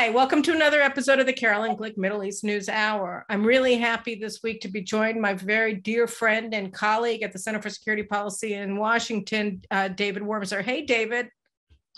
Hi, welcome to another episode of the Carolyn Glick Middle East News Hour. I'm really happy this week to be joined by my very dear friend and colleague at the Center for Security Policy in Washington, David Wurmser. Hey, David.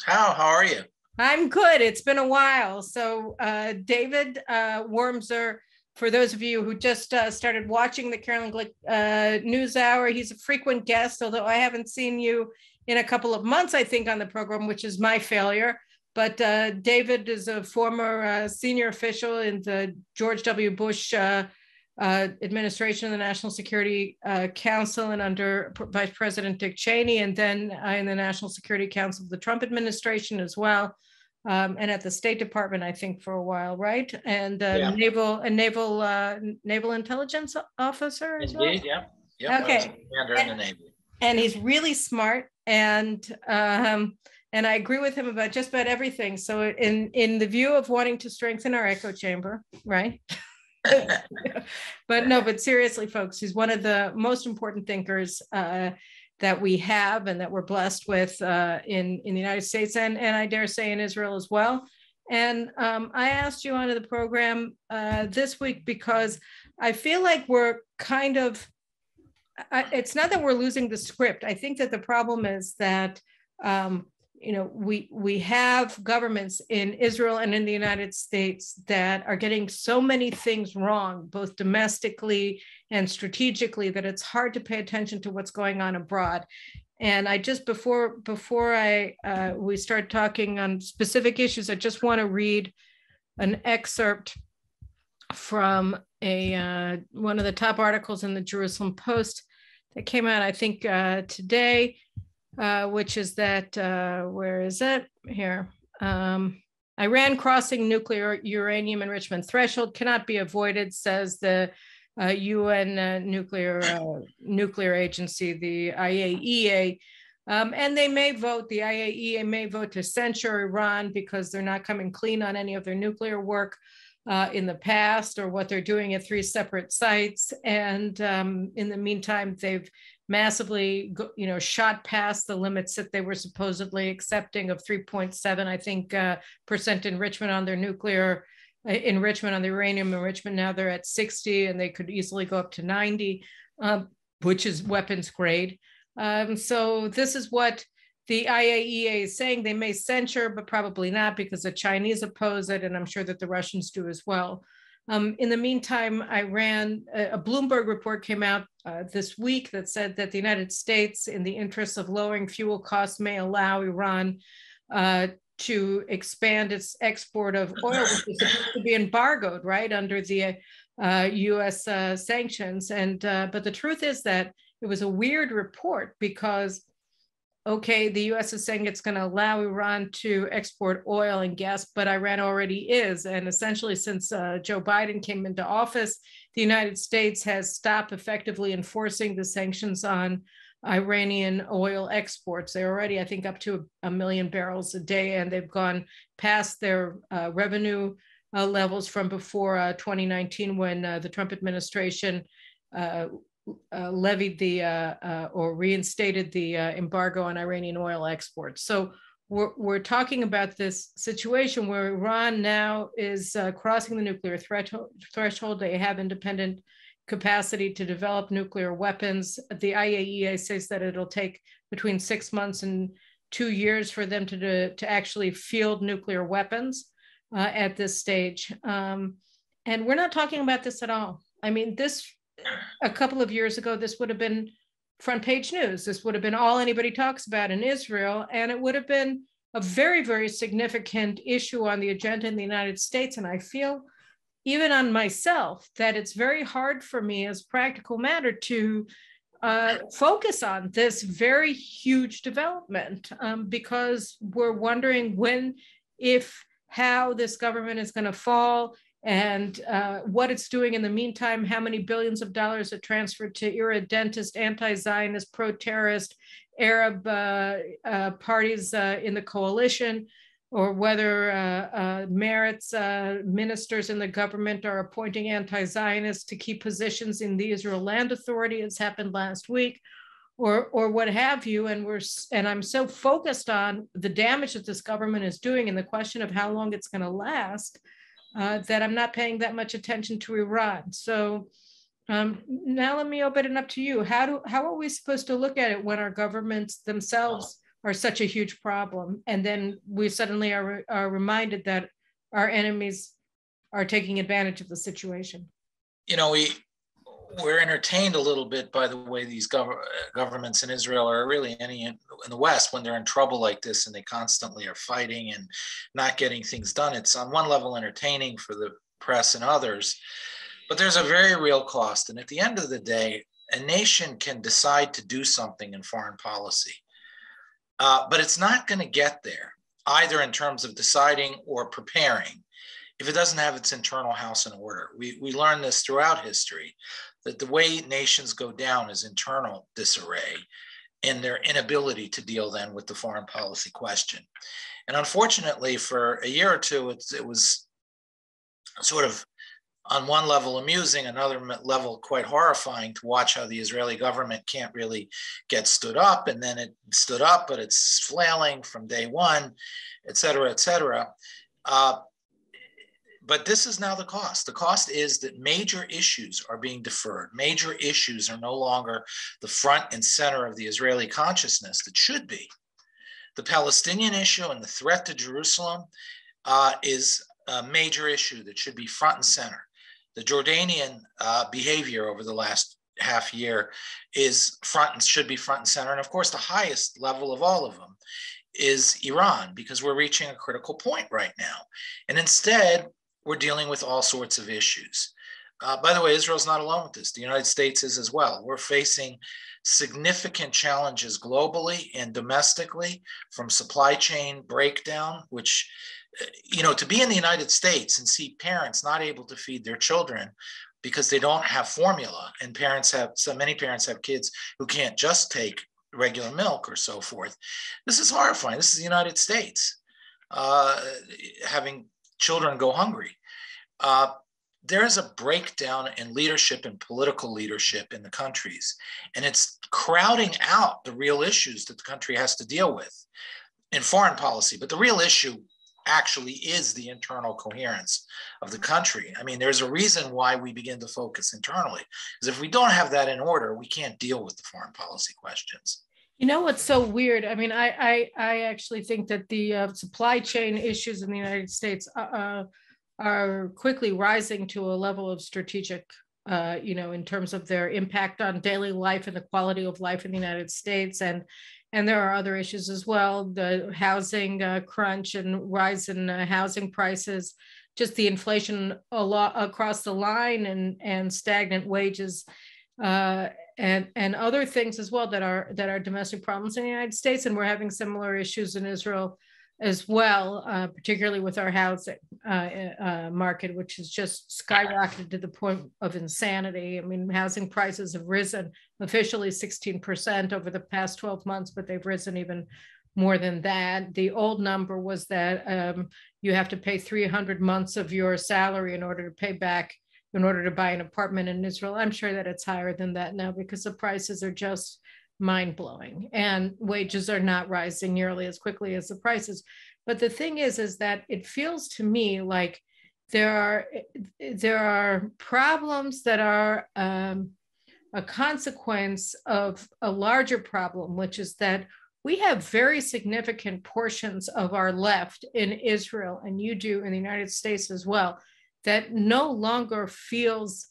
How are you? I'm good. It's been a while. So David Wurmser, for those of you who just started watching the Carolyn Glick News Hour, he's a frequent guest, although I haven't seen you in a couple of months, I think, on the program, which is my failure. But David is a former senior official in the George W. Bush administration of the National Security Council and under Vice President Dick Cheney, and then in the National Security Council of the Trump administration as well, and at the State Department, I think, for a while, right? And naval intelligence officer as well. Indeed, yeah. Okay. Commander in the Navy. And he's really smart, and I agree with him about just about everything. So in the view of wanting to strengthen our echo chamber, right? But seriously, folks, he's one of the most important thinkers that we have and that we're blessed with in the United States and I dare say in Israel as well. And I asked you onto the program this week because I feel like we're kind of, it's not that we're losing the script. I think that the problem is that we have governments in Israel and in the United States that are getting so many things wrong, both domestically and strategically, that it's hard to pay attention to what's going on abroad. And I just, before we start talking on specific issues, I just want to read an excerpt from one of the top articles in the Jerusalem Post that came out, I think, today. Which is that, where is it? Here. Iran crossing nuclear uranium enrichment threshold cannot be avoided, says the UN nuclear agency, the IAEA. And the IAEA may vote to censure Iran because they're not coming clean on any of their nuclear work in the past or what they're doing at 3 separate sites. And in the meantime, they've massively, shot past the limits that they were supposedly accepting of 3.7, I think, percent enrichment on their nuclear enrichment, on the uranium enrichment. Now they're at 60, and they could easily go up to 90, which is weapons grade. So this is what the IAEA is saying. They may censure, but probably not, because the Chinese oppose it, and I'm sure that the Russians do as well. In the meantime, Iran, a Bloomberg report came out this week that said that the United States, in the interest of lowering fuel costs, may allow Iran to expand its export of oil, which is supposed to be embargoed, right, under the U.S. sanctions. But the truth is that it was a weird report because, okay, the U.S. is saying it's going to allow Iran to export oil and gas, but Iran already is. And essentially, since Joe Biden came into office, the United States has stopped effectively enforcing the sanctions on Iranian oil exports. They're already, I think, up to 1 million barrels a day, and they've gone past their revenue levels from before 2019, when the Trump administration levied or reinstated the embargo on Iranian oil exports. So we're talking about this situation where Iran now is crossing the nuclear threshold. They have independent capacity to develop nuclear weapons. The IAEA says that it'll take between 6 months and 2 years for them to actually field nuclear weapons at this stage. And we're not talking about this at all. I mean, a couple of years ago, this would have been front page news. This would have been all anybody talks about in Israel, and it would have been a very, very significant issue on the agenda in the United States. And I feel, even on myself, that it's very hard for me as a practical matter to focus on this very huge development because we're wondering when, if, how this government is going to fall, and what it's doing in the meantime, how many billions of dollars it transferred to irredentist, anti-Zionist, pro-terrorist Arab parties in the coalition, or whether Meretz ministers in the government are appointing anti-Zionists to key positions in the Israel Land Authority, as happened last week, or what have you. And I'm so focused on the damage that this government is doing and the question of how long it's going to last that I'm not paying that much attention to Iran. So now let me open it up to you. How are we supposed to look at it when our governments themselves are such a huge problem, and then we suddenly are reminded that our enemies are taking advantage of the situation? You know, we're entertained a little bit by the way these governments in Israel, or really any in the West, when they're in trouble like this and they constantly are fighting and not getting things done. It's on one level entertaining for the press and others, but there's a very real cost. And at the end of the day, a nation can decide to do something in foreign policy, but it's not going to get there, either in terms of deciding or preparing, if it doesn't have its internal house in order. We learn this throughout history, that the way nations go down is internal disarray and their inability to deal then with the foreign policy question. And unfortunately, for a year or two, it was sort of on one level amusing, another level quite horrifying to watch how the Israeli government can't really get stood up. And then it stood up, but it's flailing from day one, et cetera, et cetera. But this is now the cost. The cost is that major issues are being deferred. Major issues are no longer the front and center of the Israeli consciousness that should be. The Palestinian issue and the threat to Jerusalem is a major issue that should be front and center. The Jordanian behavior over the last half year is should be front and center. And of course, the highest level of all of them is Iran, because we're reaching a critical point right now. And instead, we're dealing with all sorts of issues. By the way, Israel's not alone with this. The United States is as well. We're facing significant challenges globally and domestically, from supply chain breakdown, which, to be in the United States and see parents not able to feed their children because they don't have formula, and many parents have kids who can't just take regular milk or so forth. This is horrifying. This is the United States, having children go hungry. There is a breakdown in leadership and political leadership in the countries, and it's crowding out the real issues that the country has to deal with in foreign policy. But the real issue actually is the internal coherence of the country. I mean, there's a reason why we begin to focus internally, because if we don't have that in order, we can't deal with the foreign policy questions. You know what's so weird? I mean, I actually think that the supply chain issues in the United States are quickly rising to a level of strategic, in terms of their impact on daily life and the quality of life in the United States. And there are other issues as well, the housing crunch and rise in housing prices, just the inflation a lot across the line, and stagnant wages, and other things as well that are domestic problems in the United States. And we're having similar issues in Israel as well, particularly with our housing market, which has just skyrocketed to the point of insanity. I mean, housing prices have risen officially 16% over the past 12 months, but they've risen even more than that. The old number was that you have to pay 300 months of your salary in order to buy an apartment in Israel. I'm sure that it's higher than that now, because the prices are just mind-blowing, and wages are not rising nearly as quickly as the prices. But the thing is that it feels to me like there are problems that are a consequence of a larger problem, which is that we have very significant portions of our left in Israel, and you do in the United States as well, that no longer feels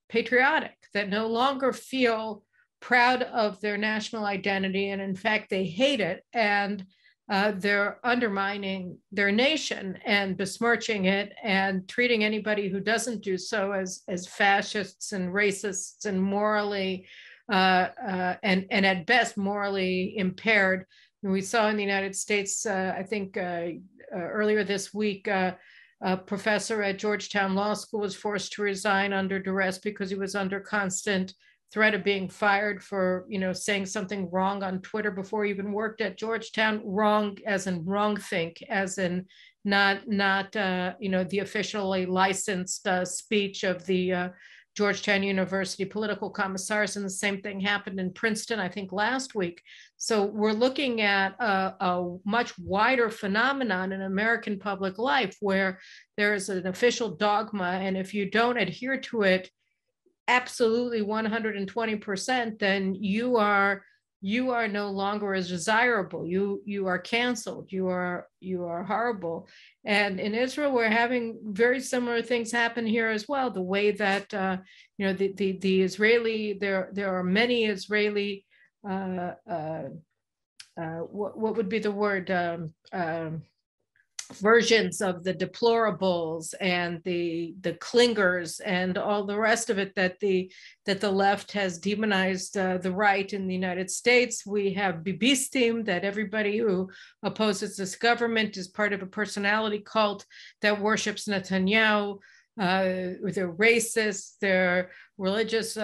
patriotic, that no longer feel proud of their national identity. And in fact, they hate it, and they're undermining their nation and besmirching it and treating anybody who doesn't do so as fascists and racists and morally, and at best, morally impaired. And we saw in the United States, I think earlier this week, a professor at Georgetown Law School was forced to resign under duress because he was under constant threat of being fired for, saying something wrong on Twitter before he even worked at Georgetown. Wrong as in wrongthink, as in not the officially licensed speech of the Georgetown University political commissars, and the same thing happened in Princeton, I think, last week. So we're looking at a much wider phenomenon in American public life where there is an official dogma, and if you don't adhere to it absolutely 120%, then you are no longer as desirable. You are canceled. You are horrible. And in Israel, we're having very similar things happen here as well. The way that the Israeli, there are many Israeli what would be the word, versions of the deplorables and the clingers and all the rest of it that the left has demonized the right in the United States. We have Bibistim, that everybody who opposes this government is part of a personality cult that worships Netanyahu. They're racists, they're religious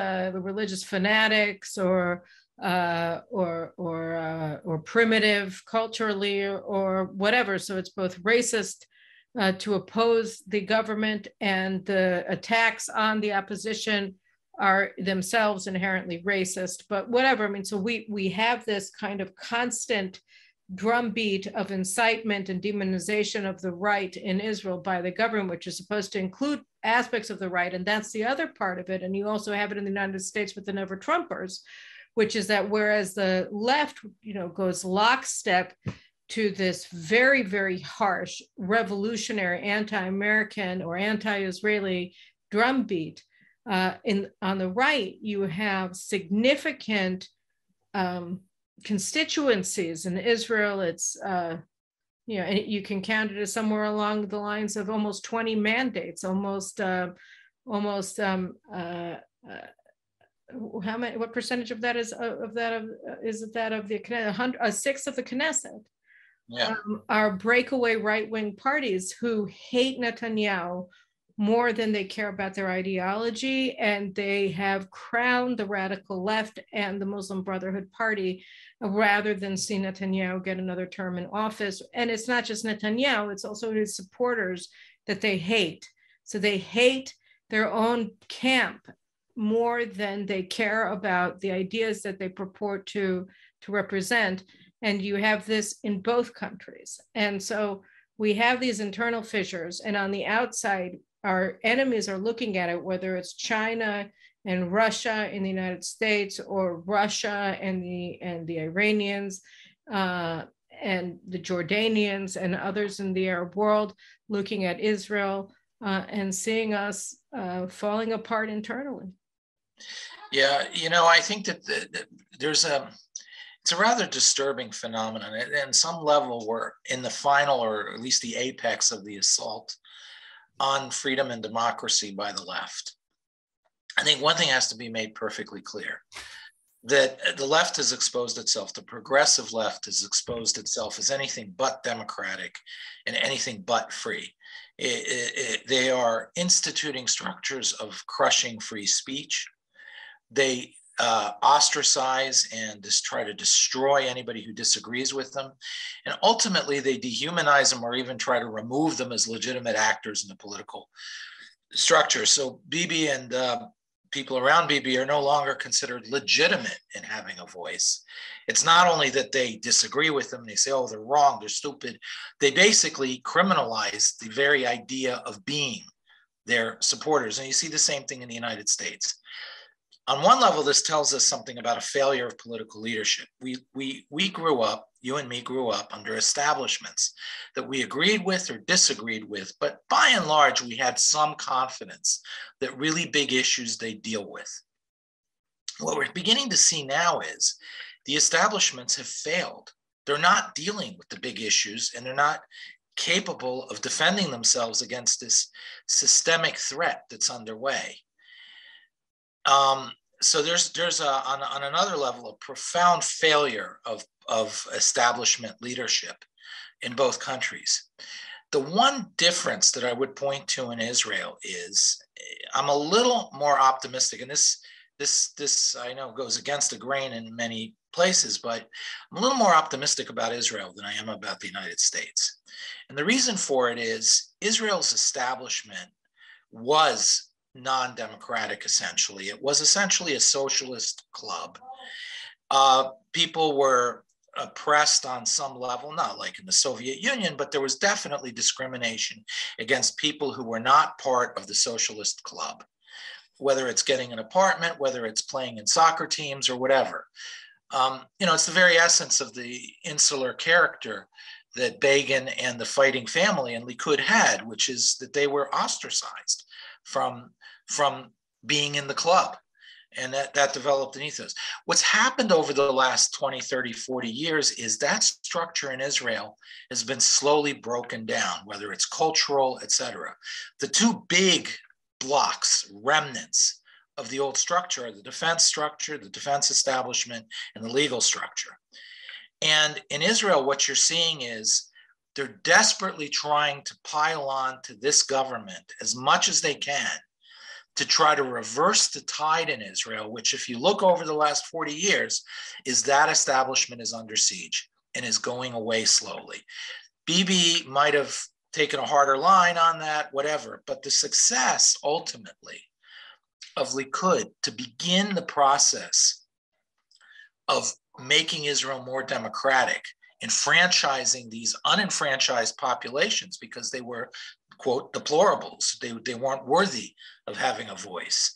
fanatics, or primitive culturally, or whatever. So it's both racist to oppose the government, and the attacks on the opposition are themselves inherently racist, but whatever. I mean, so we have this kind of constant drumbeat of incitement and demonization of the right in Israel by the government, which is supposed to include aspects of the right. And that's the other part of it. And you also have it in the United States with the Never Trumpers, which is that whereas the left, goes lockstep to this very, very harsh, revolutionary, anti-American or anti-Israeli drumbeat, on the right, you have significant constituencies in Israel. It's and you can count it as somewhere along the lines of almost 20 mandates, how many? What percentage of that is of the Knesset? A sixth of the Knesset. Yeah. Are breakaway right-wing parties who hate Netanyahu more than they care about their ideology, and they have crowned the radical left and the Muslim Brotherhood Party rather than see Netanyahu get another term in office. And it's not just Netanyahu; it's also his supporters that they hate. So they hate their own camp more than they care about the ideas that they purport to represent. And you have this in both countries. And so we have these internal fissures, and on the outside, our enemies are looking at it, whether it's China and Russia in the United States, or Russia and the Iranians and the Jordanians and others in the Arab world, looking at Israel and seeing us falling apart internally. Yeah, I think that it's a rather disturbing phenomenon. At some level, we're in the final, or at least the apex of the assault on freedom and democracy by the left. I think one thing has to be made perfectly clear, that the left has exposed itself, the progressive left has exposed itself as anything but democratic and anything but free. They are instituting structures of crushing free speech. They ostracize and just try to destroy anybody who disagrees with them. And ultimately, they dehumanize them or even try to remove them as legitimate actors in the political structure. So Bibi and people around Bibi are no longer considered legitimate in having a voice. It's not only that they disagree with them, they say, oh, they're wrong, they're stupid. They basically criminalize the very idea of being their supporters. And you see the same thing in the United States. On one level, this tells us something about a failure of political leadership. We grew up, you and me grew up under establishments that we agreed with or disagreed with, but by and large, we had some confidence that really big issues they deal with. What we're beginning to see now is the establishments have failed. They're not dealing with the big issues, and they're not capable of defending themselves against this systemic threat that's underway. So there's on another level a profound failure of establishment leadership in both countries. The one difference that I would point to in Israel is I'm a little more optimistic, and this I know goes against the grain in many places, but I'm a little more optimistic about Israel than I am about the United States. And the reason for it is Israel's establishment was non-democratic, essentially. It was essentially a socialist club. People were oppressed on some level, not like in the Soviet Union, but there was definitely discrimination against people who were not part of the socialist club, whether it's getting an apartment, whether it's playing in soccer teams or whatever. It's the very essence of the insular character that Begin and the fighting family and Likud had, which is that they were ostracized from being in the club. And that developed an ethos. What's happened over the last 20, 30, 40 years is that structure in Israel has been slowly broken down, whether it's cultural, et cetera. The two big blocks, remnants of the old structure are the defense structure, the defense establishment, and the legal structure. And in Israel, what you're seeing is they're desperately trying to pile on to this government as much as they can to try to reverse the tide in Israel, which if you look over the last 40 years, is that establishment is under siege and is going away slowly. Bibi might have taken a harder line on that, whatever, but the success ultimately of Likud to begin the process of making Israel more democratic, enfranchising these unenfranchised populations because they were, quote, deplorables. They weren't worthy of having a voice.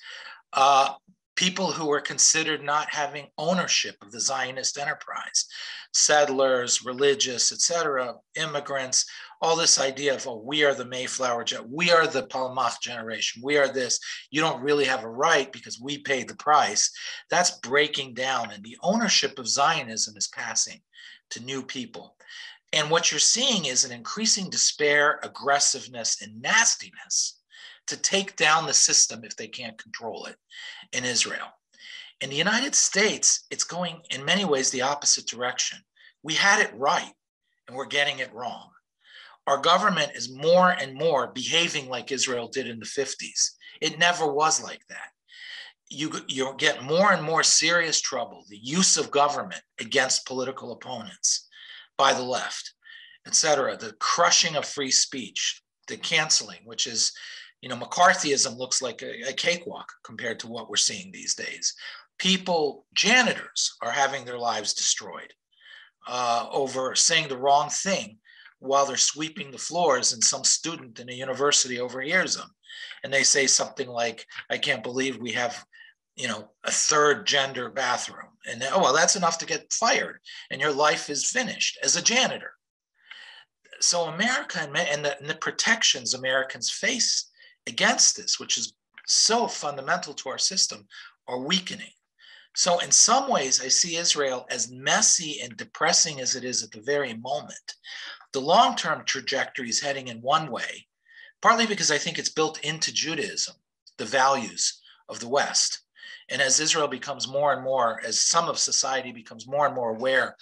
People who were considered not having ownership of the Zionist enterprise, settlers, religious, etc., immigrants, all this idea of, oh, we are the Mayflower, we are the Palmach generation, we are this, you don't really have a right because we paid the price. That's breaking down, and the ownership of Zionism is passing to new people. And what you're seeing is an increasing despair, aggressiveness, and nastiness to take down the system if they can't control it in Israel. In the United States, it's going in many ways the opposite direction. We had it right, and we're getting it wrong. Our government is more and more behaving like Israel did in the 50s. It never was like that. You'll get more and more serious trouble, the use of government against political opponents by the left, et cetera, the crushing of free speech, the canceling, which is, McCarthyism looks like a cakewalk compared to what we're seeing these days. People, janitors, are having their lives destroyed over saying the wrong thing while they're sweeping the floors, and some student in a university overhears them. And they say something like, I can't believe we have, a third gender bathroom. And oh, well, that's enough to get fired. And your life is finished as a janitor. So America and the protections Americans face against this, which is so fundamental to our system, are weakening. So in some ways, I see Israel as messy and depressing as it is at the very moment. The long-term trajectory is heading in one way, partly because I think it's built into Judaism, the values of the West. And as Israel becomes more and more, as some of society becomes more and more aware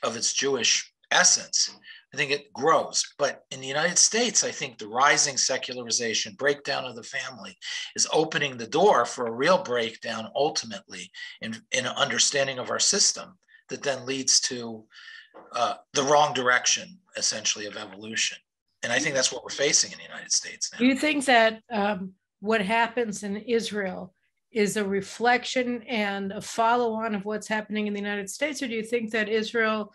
of its Jewish essence, I think it grows. But in the United States, I think the rising secularization, breakdown of the family, is opening the door for a real breakdown ultimately in an understanding of our system that then leads to the wrong direction, essentially, of evolution. And I think that's what we're facing in the United States now. Do you think that what happens in Israel is a reflection and a follow-on of what's happening in the United States? Or do you think that Israel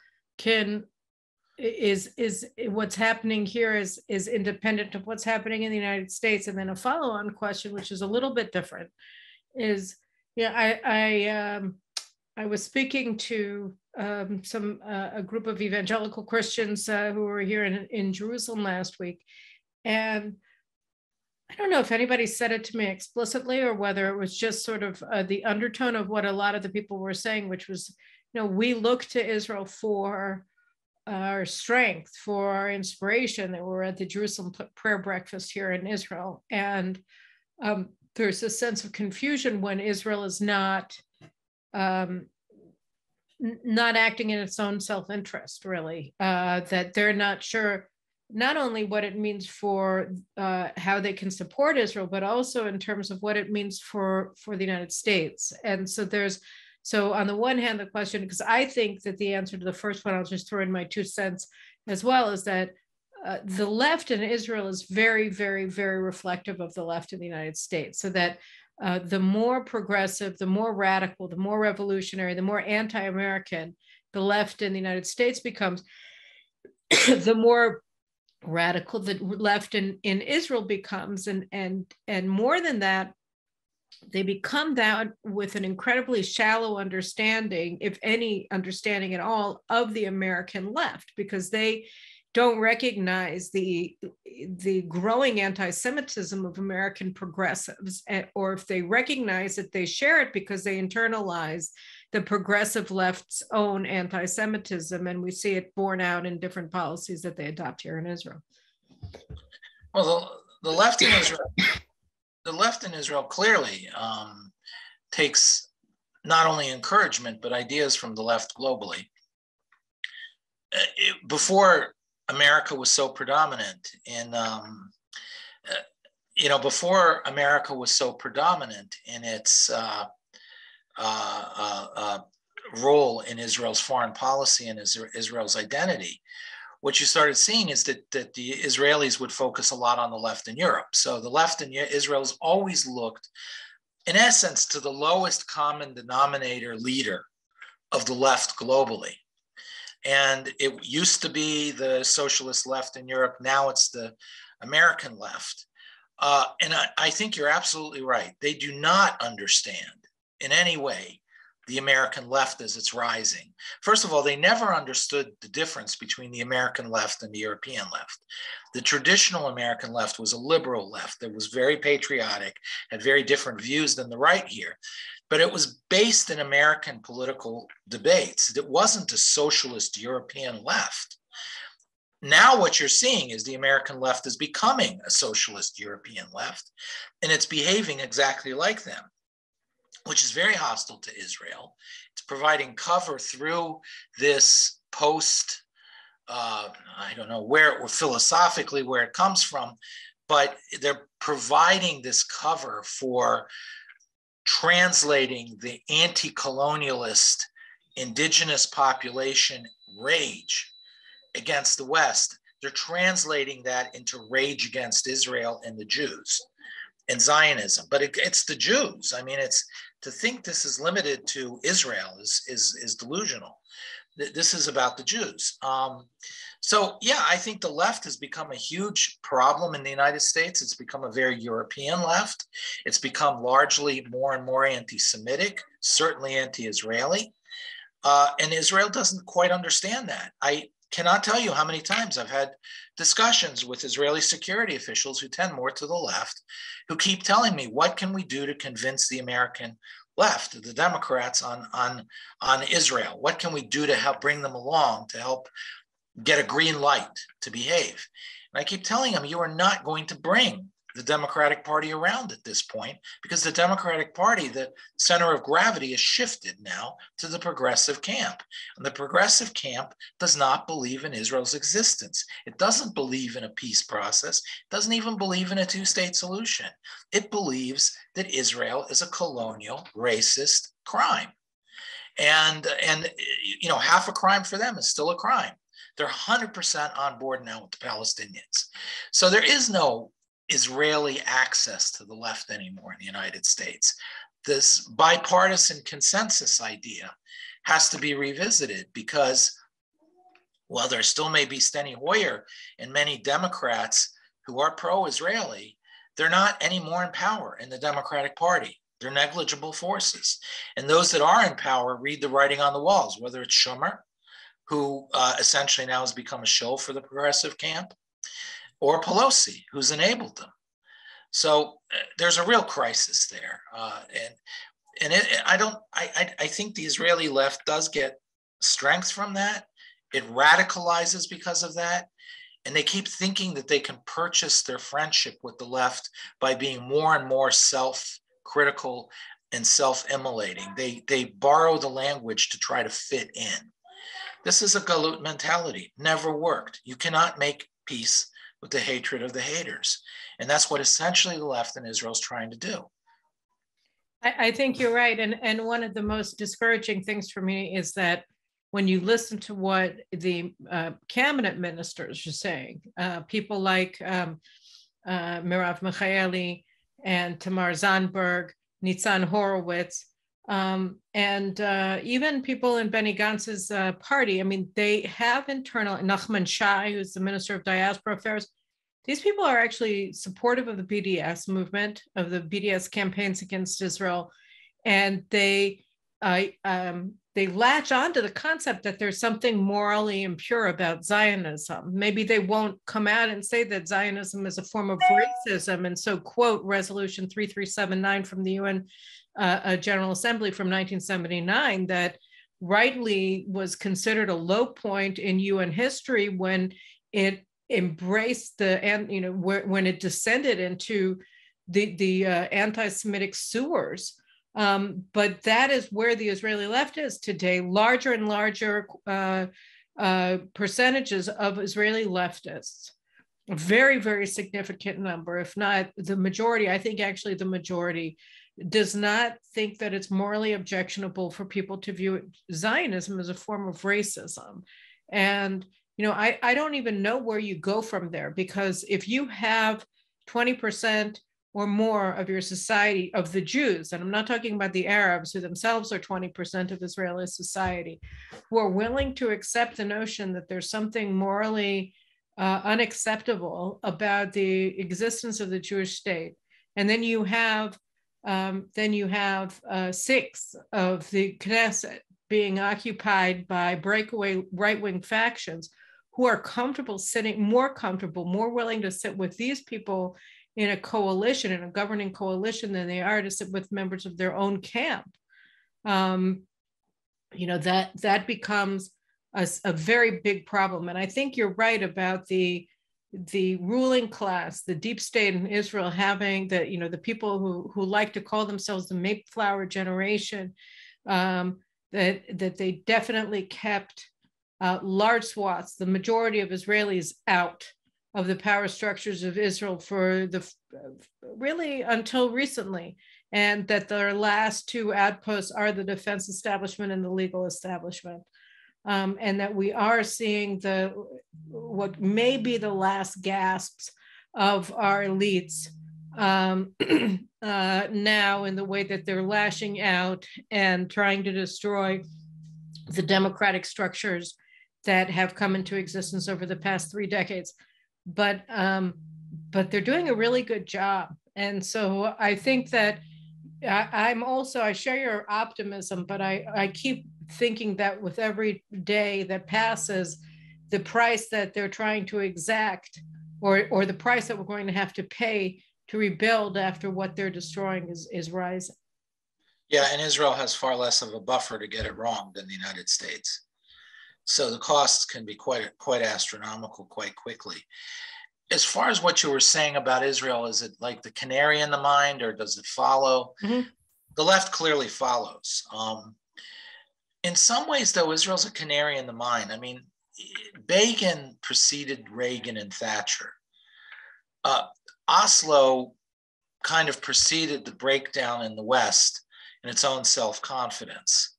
is what's happening here is independent of what's happening in the United States? And then a follow-on question, which is a little bit different, is, I was speaking to a group of evangelical Christians who were here in Jerusalem last week, and I don't know if anybody said it to me explicitly or whether it was just sort of the undertone of what a lot of the people were saying, which was, we look to Israel for our strength, for our inspiration. That we're at the Jerusalem prayer breakfast here in Israel. And there's a sense of confusion when Israel is not acting in its own self-interest, really, that they're not sure not only what it means for how they can support Israel, but also in terms of what it means for the United States. And so on the one hand, the question, because I think that the answer to the first one, I'll just throw in my 2 cents as well, is that the left in Israel is very, very, very reflective of the left in the United States. So that the more progressive, the more radical, the more revolutionary, the more anti-American the left in the United States becomes, the more radical the left in Israel becomes. And more than that, they become that with an incredibly shallow understanding, if any understanding at all, of the American left, because they don't recognize the growing anti-Semitism of American progressives, or if they recognize it, they share it because they internalize the progressive left's own anti-Semitism, and we see it borne out in different policies that they adopt here in Israel. Well, the left in Israel, clearly takes not only encouragement but ideas from the left globally. Before America was so predominant before America was so predominant in its role in Israel's foreign policy and Israel's identity, what you started seeing is that the Israelis would focus a lot on the left in Europe. So the left in Israel's always looked, in essence, to the lowest common denominator leader of the left globally. And it used to be the socialist left in Europe. Now it's the American left. And I think you're absolutely right. They do not understand in any way the American left as it's rising. First of all, they never understood the difference between the American left and the European left. The traditional American left was a liberal left that was very patriotic, had very different views than the right here. But it was based in American political debates. It wasn't a socialist European left. Now what you're seeing is the American left is becoming a socialist European left, and it's behaving exactly like them, which is very hostile to Israel. It's providing cover through this I don't know where or philosophically where it comes from, but they're providing this cover for translating the anti-colonialist indigenous population rage against the West. They're translating that into rage against Israel and the Jews and Zionism. But it's the Jews. I mean, it's to think this is limited to Israel is delusional. This is about the Jews. So yeah, I think the left has become a huge problem in the United States. It's become a very European left. It's become largely more and more anti-Semitic, certainly anti-Israeli. And Israel doesn't quite understand that. I cannot tell you how many times I've had discussions with Israeli security officials who tend more to the left, who keep telling me, what can we do to convince the American left, the Democrats on Israel? What can we do to help bring them along, to help get a green light to behave? And I keep telling them, you are not going to bring the Democratic Party around at this point, because the Democratic Party, the center of gravity, is shifted now to the progressive camp. And the progressive camp does not believe in Israel's existence. It doesn't believe in a peace process. It doesn't even believe in a two-state solution. It believes that Israel is a colonial, racist crime. And half a crime for them is still a crime. They're 100% on board now with the Palestinians. So there is no Israeli access to the left anymore in the United States. This bipartisan consensus idea has to be revisited, because while there still may be Steny Hoyer and many Democrats who are pro-Israeli, they're not anymore in power in the Democratic Party. They're negligible forces. And those that are in power read the writing on the walls, whether it's Schumer, who essentially now has become a shill for the progressive camp, or Pelosi, who's enabled them. So there's a real crisis there. I think the Israeli left does get strength from that. It radicalizes because of that. And they keep thinking that they can purchase their friendship with the left by being more and more self-critical and self-immolating. They borrow the language to try to fit in. This is a galut mentality. Never worked. You cannot make peace with the hatred of the haters. And that's what essentially the left in Israel is trying to do. I think you're right. And one of the most discouraging things for me is that when you listen to what the cabinet ministers are saying, people like Merav Michaeli and Tamar Zandberg, Nitzan Horowitz, and even people in Benny Gantz's party. I mean, they have internal, Nachman Shai, who's the Minister of Diaspora Affairs. These people are actually supportive of the BDS movement, of the BDS campaigns against Israel, and they latch onto the concept that there's something morally impure about Zionism. Maybe they won't come out and say that Zionism is a form of racism, and so quote Resolution 3379 from the UN General Assembly from 1979 that rightly was considered a low point in UN history when it embraced when it descended into the anti-Semitic sewers. But that is where the Israeli left is today. Larger and larger percentages of Israeli leftists, a very, very significant number, if not the majority, I think actually the majority, does not think that it's morally objectionable for people to view Zionism as a form of racism. And, I don't even know where you go from there, because if you have 20% or more of your society, of the Jews, and I'm not talking about the Arabs, who themselves are 20% of Israeli society, who are willing to accept the notion that there's something morally unacceptable about the existence of the Jewish state, and then you have 6 of the Knesset being occupied by breakaway right-wing factions who are more willing to sit with these people in a coalition, in a governing coalition, than they are to sit with members of their own camp. That becomes a very big problem. And I think you're right about the ruling class, the deep state in Israel, having the people who like to call themselves the Mayflower generation, that they definitely kept large swaths, the majority of Israelis, out of the power structures of Israel for really until recently, and that their last 2 outposts are the defense establishment and the legal establishment, and that we are seeing what may be the last gasps of our elites now, in the way that they're lashing out and trying to destroy the democratic structures that have come into existence over the past 3 decades. But they're doing a really good job. And so I think that I share your optimism, but I keep thinking that with every day that passes, the price that they're trying to exact, or the price that we're going to have to pay to rebuild after what they're destroying, is rising. Yeah, and Israel has far less of a buffer to get it wrong than the United States. So the costs can be quite astronomical quite quickly. As far as what you were saying about Israel, is it like the canary in the mine, or does it follow? Mm-hmm. The left clearly follows. In some ways, though, Israel's a canary in the mine. I mean, Begin preceded Reagan and Thatcher. Oslo kind of preceded the breakdown in the West and its own self-confidence.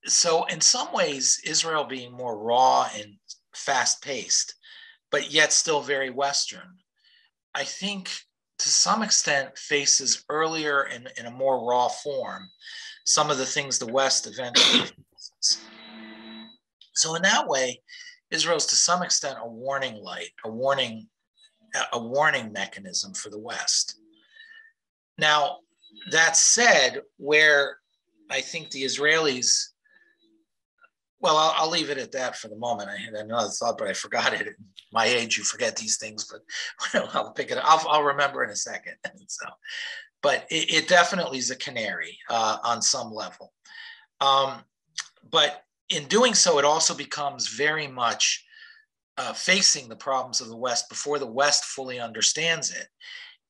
So in some ways, Israel being more raw and fast-paced, but yet still very Western, I think to some extent faces earlier in a more raw form some of the things the West eventually faces. So in that way, Israel is to some extent a warning light, a warning mechanism for the West. Now, that said, where I think the Israelis, well, I'll leave it at that for the moment. I had another thought, but I forgot it. At my age, you forget these things, but I'll pick it up. I'll remember in a second. So, but it definitely is a canary on some level. But in doing so, it also becomes very much facing the problems of the West before the West fully understands it.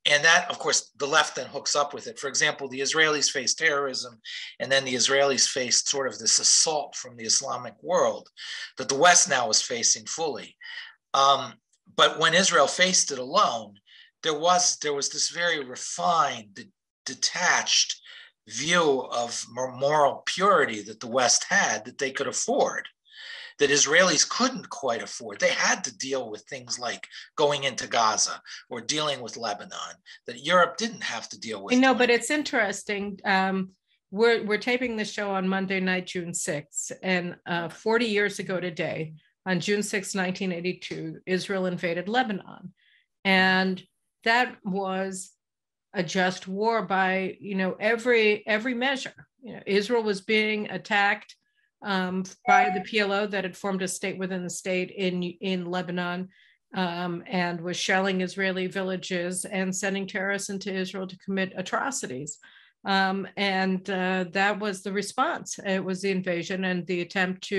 And that, of course, the left then hooks up with it. For example, the Israelis faced terrorism, and then the Israelis faced sort of this assault from the Islamic world that the West now is facing fully. But when Israel faced it alone, there was this very refined, detached view of moral purity that the West had that they could afford, that Israelis couldn't quite afford. They had to deal with things like going into Gaza or dealing with Lebanon that Europe didn't have to deal with. I know, but it's interesting. We're taping the show on Monday night, June 6th, and 40 years ago today, on June 6, 1982, Israel invaded Lebanon. And that was a just war by, every measure. Israel was being attacked by the PLO that had formed a state within the state in Lebanon, and was shelling Israeli villages and sending terrorists into Israel to commit atrocities. And that was the response. It was the invasion and the attempt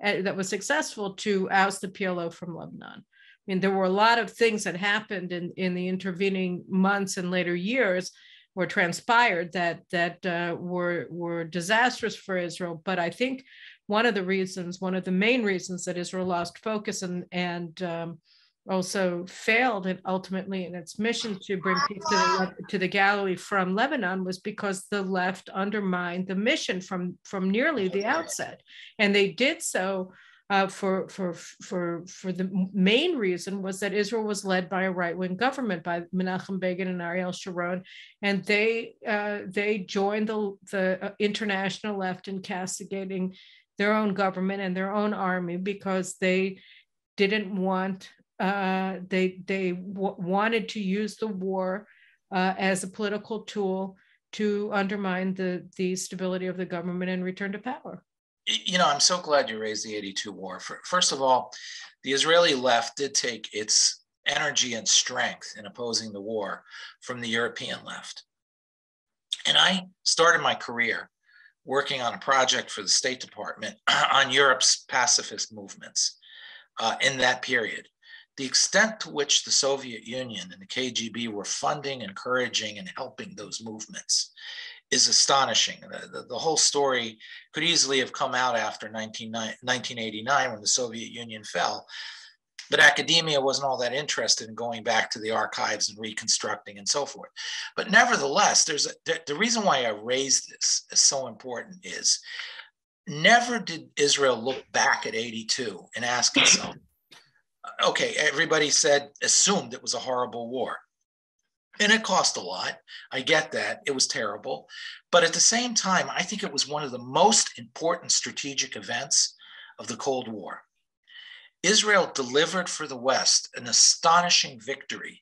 that was successful to oust the PLO from Lebanon. I mean, there were a lot of things that happened in the intervening months and later years were transpired that were disastrous for Israel. But I think one of the main reasons that Israel lost focus and also failed ultimately in its mission to bring peace to the Galilee from Lebanon was because the left undermined the mission from nearly the outset. And they did so for the main reason was that Israel was led by a right-wing government, by Menachem Begin and Ariel Sharon, and they joined the international left in castigating their own government and their own army because they didn't want. They wanted to use the war as a political tool to undermine the stability of the government and return to power. I'm so glad you raised the 82 war. First of all, the Israeli left did take its energy and strength in opposing the war from the European left. And I started my career working on a project for the State Department on Europe's pacifist movements in that period. The extent to which the Soviet Union and the KGB were funding, encouraging, and helping those movements is astonishing. The whole story could easily have come out after 1989 when the Soviet Union fell, but academia wasn't all that interested in going back to the archives and reconstructing and so forth. But nevertheless, the reason why I raised this as so important is never did Israel look back at 82 and ask itself, okay, everybody assumed it was a horrible war. And it cost a lot. I get that. It was terrible. But at the same time, I think it was one of the most important strategic events of the Cold War. Israel delivered for the West an astonishing victory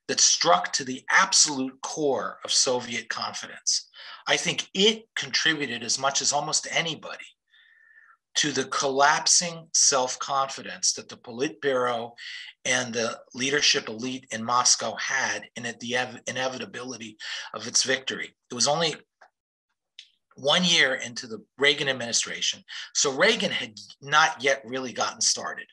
that struck to the absolute core of Soviet confidence. I think it contributed as much as almost anybody to the collapsing self-confidence that the Politburo and the leadership elite in Moscow had in the inevitability of its victory. It was only 1 year into the Reagan administration, so Reagan had not yet really gotten started.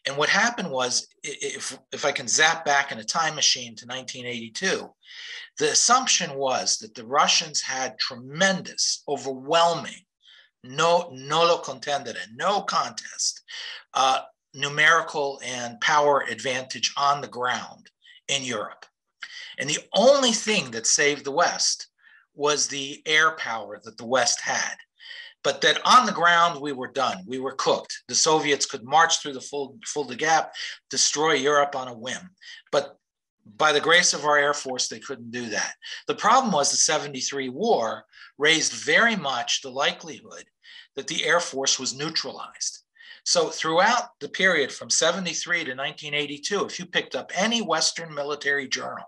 And what happened was, if I can zap back in a time machine to 1982, the assumption was that the Russians had tremendous, overwhelming, no contest, numerical and power advantage on the ground in Europe. And the only thing that saved the West was the air power that the West had. But that on the ground, we were done. We were cooked. The Soviets could march through the Fulda Gap, destroy Europe on a whim. But by the grace of our Air Force, they couldn't do that. The problem was the 73 war raised very much the likelihood that the Air Force was neutralized. So throughout the period from 73 to 1982, if you picked up any Western military journal,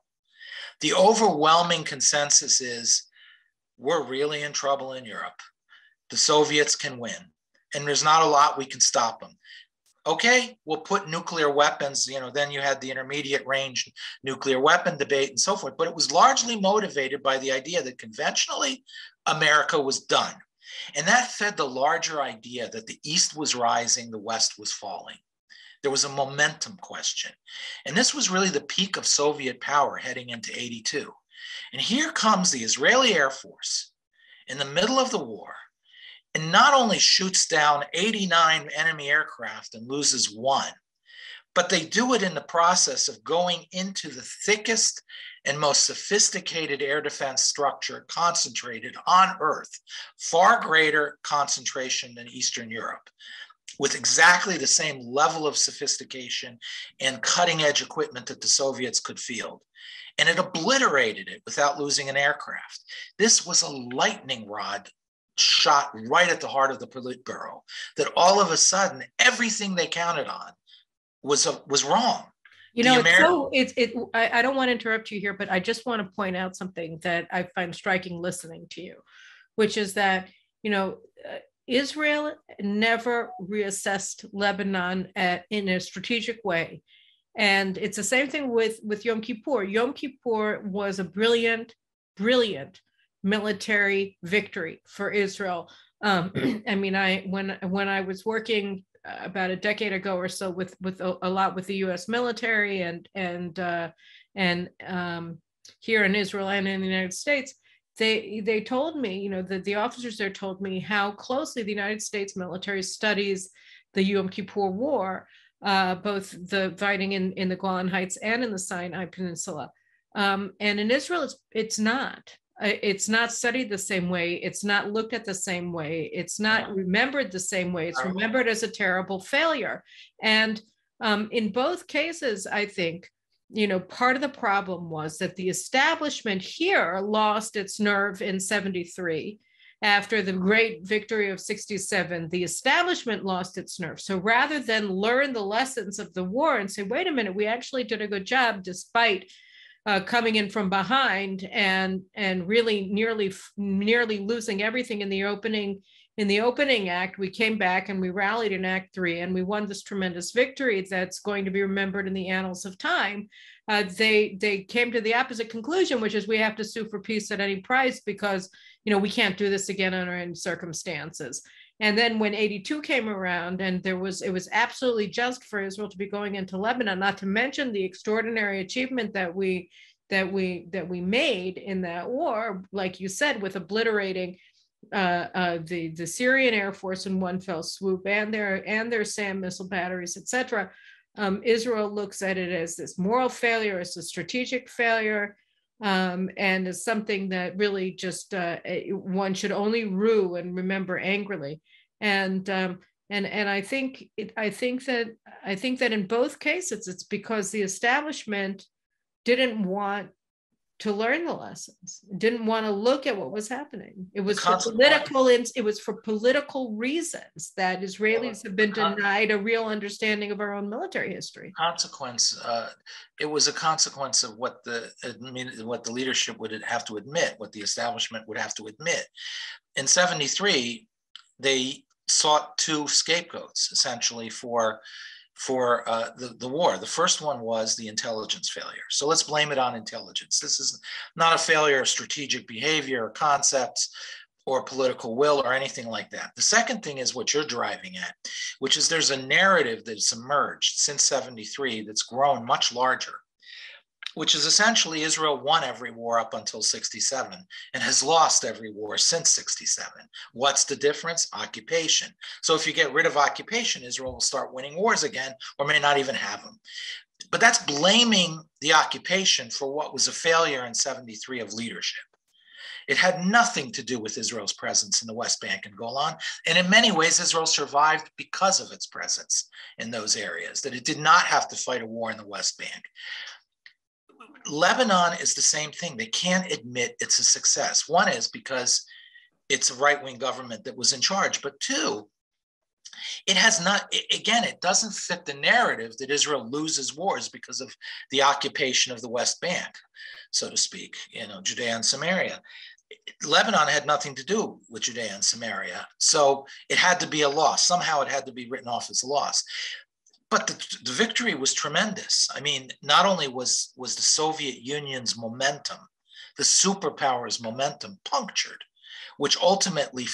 the overwhelming consensus is we're really in trouble in Europe. The Soviets can win, and there's not a lot we can stop them. Okay, we'll put nuclear weapons, then you had the intermediate range nuclear weapon debate and so forth, but it was largely motivated by the idea that conventionally America was done. And that fed the larger idea that the East was rising, the West was falling. There was a momentum question. And this was really the peak of Soviet power heading into 82. And here comes the Israeli Air Force in the middle of the war, and not only shoots down 89 enemy aircraft and loses 1, But they do it in the process of going into the thickest and most sophisticated air defense structure concentrated on Earth, far greater concentration than Eastern Europe, with exactly the same level of sophistication and cutting edge equipment that the Soviets could field. And it obliterated it without losing an aircraft. This was a lightning rod shot right at the heart of the Politburo, that all of a sudden, everything they counted on was wrong. You know, I don't want to interrupt you here, but I just want to point out something that I find striking listening to you, which is that, you know, Israel never reassessed Lebanon in a strategic way. And it's the same thing with Yom Kippur. Yom Kippur was a brilliant, brilliant military victory for Israel. I mean, when I was working about a decade ago or so with a lot with the U.S. military and here in Israel and in the United States, they told me, you know, the officers there told me how closely the United States military studies the Yom Kippur War, both the fighting in the Golan Heights and in the Sinai Peninsula. And in Israel, it's not. It's not studied the same way. It's not looked at the same way. It's not remembered the same way. It's remembered as a terrible failure. And in both cases, I think, you know, part of the problem was that the establishment here lost its nerve in 73. After the great victory of 67, the establishment lost its nerve. So rather than learn the lessons of the war and say, wait a minute, we actually did a good job despite coming in from behind and really nearly losing everything in the opening act, we came back and we rallied in Act 3 and we won this tremendous victory that's going to be remembered in the annals of time. They came to the opposite conclusion, which is we have to sue for peace at any price because, you know, we can't do this again under any circumstances. And then when 82 came around, and it was absolutely just for Israel to be going into Lebanon, not to mention the extraordinary achievement that we made in that war, like you said, with obliterating the Syrian Air Force in one fell swoop and their SAM missile batteries, etc. Israel looks at it as this moral failure, as a strategic failure, and as something that really just one should only rue and remember angrily. And I think that in both cases it's because the establishment didn't want to learn the lessons, didn't want to look at what was happening. It was for political reasons that Israelis have been denied a real understanding of our own military history. It was a consequence of what the leadership would have to admit, what the establishment would have to admit. In 73, they sought two scapegoats essentially for the war. The first one was the intelligence failure. So let's blame it on intelligence. This is not a failure of strategic behavior or concepts or political will or anything like that. The second thing is what you're driving at, which is there's a narrative that's emerged since 73 that's grown much larger, which is essentially Israel won every war up until 67 and has lost every war since 67. What's the difference? Occupation. So if you get rid of occupation, Israel will start winning wars again or may not even have them. But that's blaming the occupation for what was a failure in 73 of leadership. It had nothing to do with Israel's presence in the West Bank and Golan. And in many ways, Israel survived because of its presence in those areas, that it did not have to fight a war in the West Bank. Lebanon is the same thing. They can't admit it's a success. One is because it's a right-wing government that was in charge, but two, it has not, again, it doesn't fit the narrative that Israel loses wars because of the occupation of the West Bank, so to speak, you know, Judea and Samaria. Lebanon had nothing to do with Judea and Samaria, so it had to be a loss. Somehow it had to be written off as a loss. But the victory was tremendous. I mean, not only was the Soviet Union's momentum, the superpowers' momentum punctured, which ultimately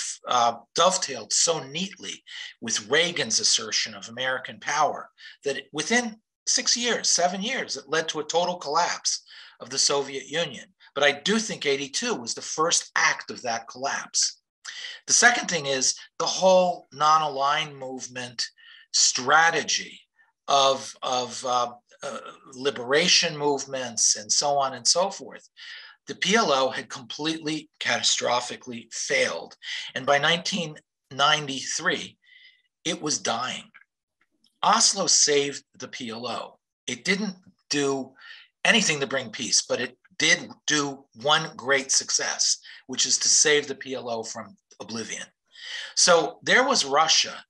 dovetailed so neatly with Reagan's assertion of American power that within 7 years, it led to a total collapse of the Soviet Union. But I do think 82 was the first act of that collapse. The second thing is the whole non-aligned movement strategy of liberation movements and so on and so forth, the PLO had completely catastrophically failed. And by 1993, it was dying. Oslo saved the PLO. It didn't do anything to bring peace, but it did do one great success, which is to save the PLO from oblivion. So there was Russia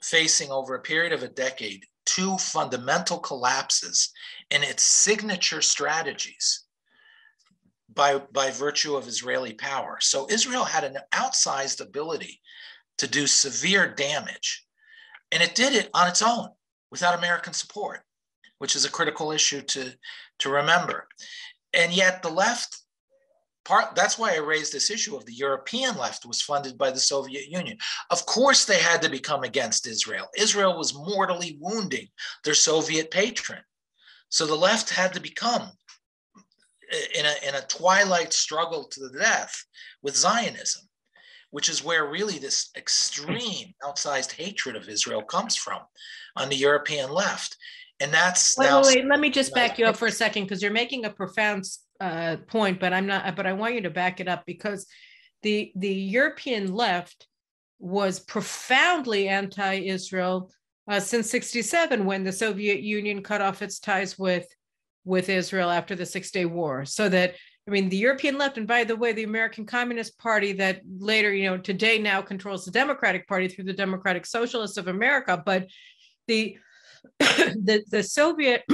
facing over a period of a decade two fundamental collapses in its signature strategies by virtue of Israeli power. So Israel had an outsized ability to do severe damage, and it did it on its own without American support, which is a critical issue to remember. And yet the left, that's why I raised this issue of the European left was funded by the Soviet Union. Of course, they had to become against Israel. Israel was mortally wounding their Soviet patron. So the left had to become in a twilight struggle to the death with Zionism, which is where really this extreme outsized hatred of Israel comes from on the European left. And that's wait, let me just back you up for a second, because you're making a profound point, but I'm not. But I want you to back it up, because the European left was profoundly anti-Israel since '67, when the Soviet Union cut off its ties with Israel after the Six-Day War. So that, I mean, the European left, and by the way, the American Communist Party that later, today now controls the Democratic Party through the Democratic Socialists of America, but the Soviet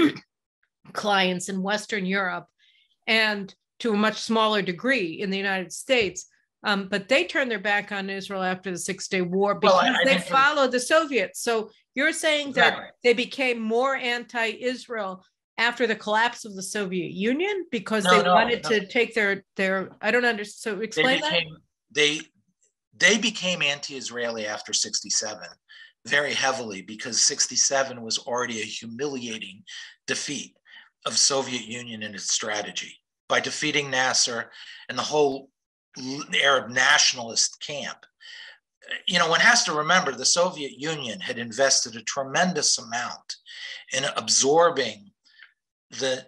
clients in Western Europe, and to a much smaller degree in the United States, but they turned their back on Israel after the Six-Day War because they followed the Soviets. So you're saying that they became more anti-Israel after the collapse of the Soviet Union because they wanted to take their I don't understand. So explain that. They became anti-Israeli after '67 very heavily, because '67 was already a humiliating defeat of Soviet Union and its strategy by defeating Nasser and the whole Arab nationalist camp. One has to remember the Soviet Union had invested a tremendous amount in absorbing the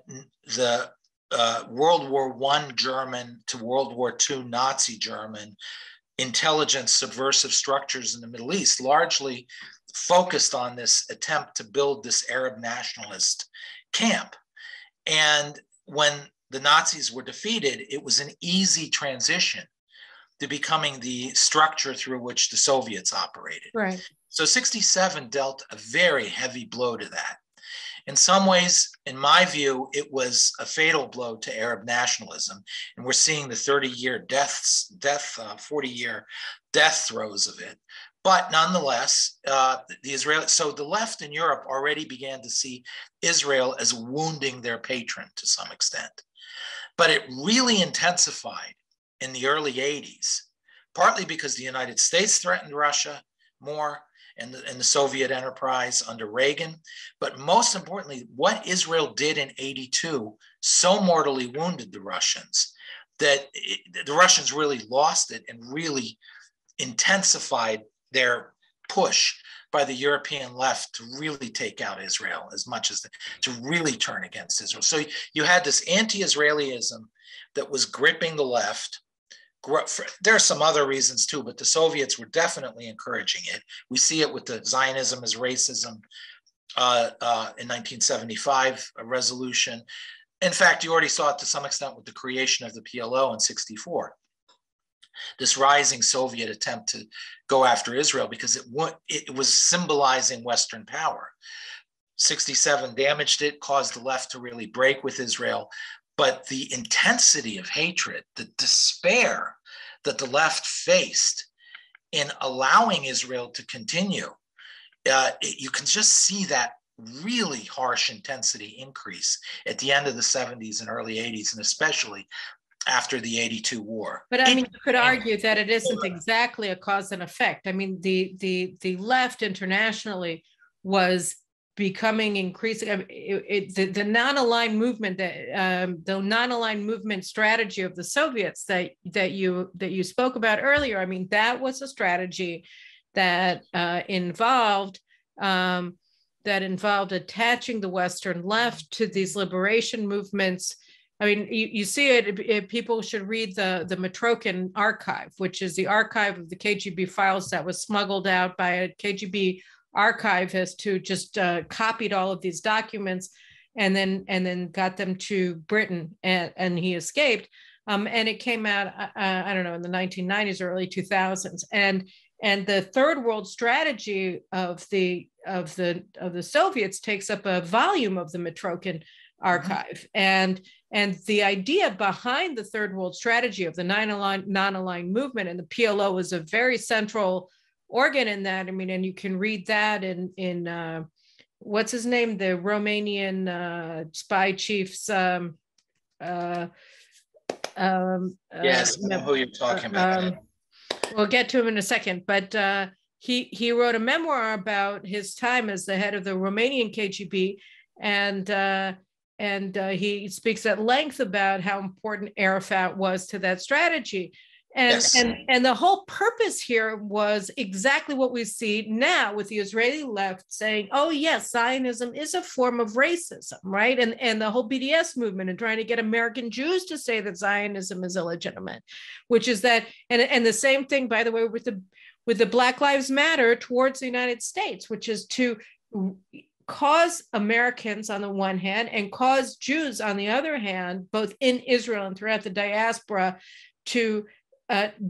World War I German to World War II Nazi German intelligence subversive structures in the Middle East, largely focused on this attempt to build this Arab nationalist camp. And when the Nazis were defeated, it was an easy transition to becoming the structure through which the Soviets operated. Right. So '67 dealt a very heavy blow to that. In some ways, in my view, it was a fatal blow to Arab nationalism. And we're seeing the 40-year death throes of it. But nonetheless, so the left in Europe already began to see Israel as wounding their patron to some extent. But it really intensified in the early '80s, partly because the United States threatened Russia more, and the Soviet enterprise under Reagan. But most importantly, what Israel did in '82 so mortally wounded the Russians that the Russians really lost it and really intensified their push by the European left to really take out Israel as much as to really turn against Israel. So you had this anti-Israelism that was gripping the left. There are some other reasons too, but the Soviets were definitely encouraging it. We see it with the Zionism as racism in 1975 resolution. In fact, you already saw it to some extent with the creation of the PLO in '64. This rising Soviet attempt to go after Israel because it was symbolizing Western power. '67 damaged it, caused the left to really break with Israel. But the intensity of hatred, the despair that the left faced in allowing Israel to continue, you can just see that really harsh intensity increase at the end of the '70s and early '80s, and especially after the '82 war. But I mean, you could argue that it isn't exactly a cause and effect. I mean, the left internationally was becoming increasing. I mean, the non-aligned movement, the non-aligned movement strategy of the Soviets that you spoke about earlier. I mean, that was a strategy that involved that involved attaching the Western left to these liberation movements. I mean, you see it, people should read the Mitrokin archive, which is the archive of the KGB files that was smuggled out by a KGB archivist who just copied all of these documents and then got them to Britain, and he escaped. And it came out, I don't know, in the 1990s or early 2000s. And the third world strategy of the Soviets takes up a volume of the Mitrokin archive. And the idea behind the third world strategy of the non-aligned movement, and the PLO was a very central organ in that. I mean, and you can read that in what's his name, the Romanian spy chief's. Yes, I know who you're talking about. We'll get to him in a second, but he wrote a memoir about his time as the head of the Romanian KGB, and he speaks at length about how important Arafat was to that strategy. And, yes. and the whole purpose here was exactly what we see now with the Israeli left saying, oh, yes, Zionism is a form of racism, right? And the whole BDS movement and trying to get American Jews to say that Zionism is illegitimate, which is that, and the same thing, by the way, with the Black Lives Matter towards the United States, which is to cause Americans on the one hand and cause Jews on the other hand, both in Israel and throughout the diaspora, to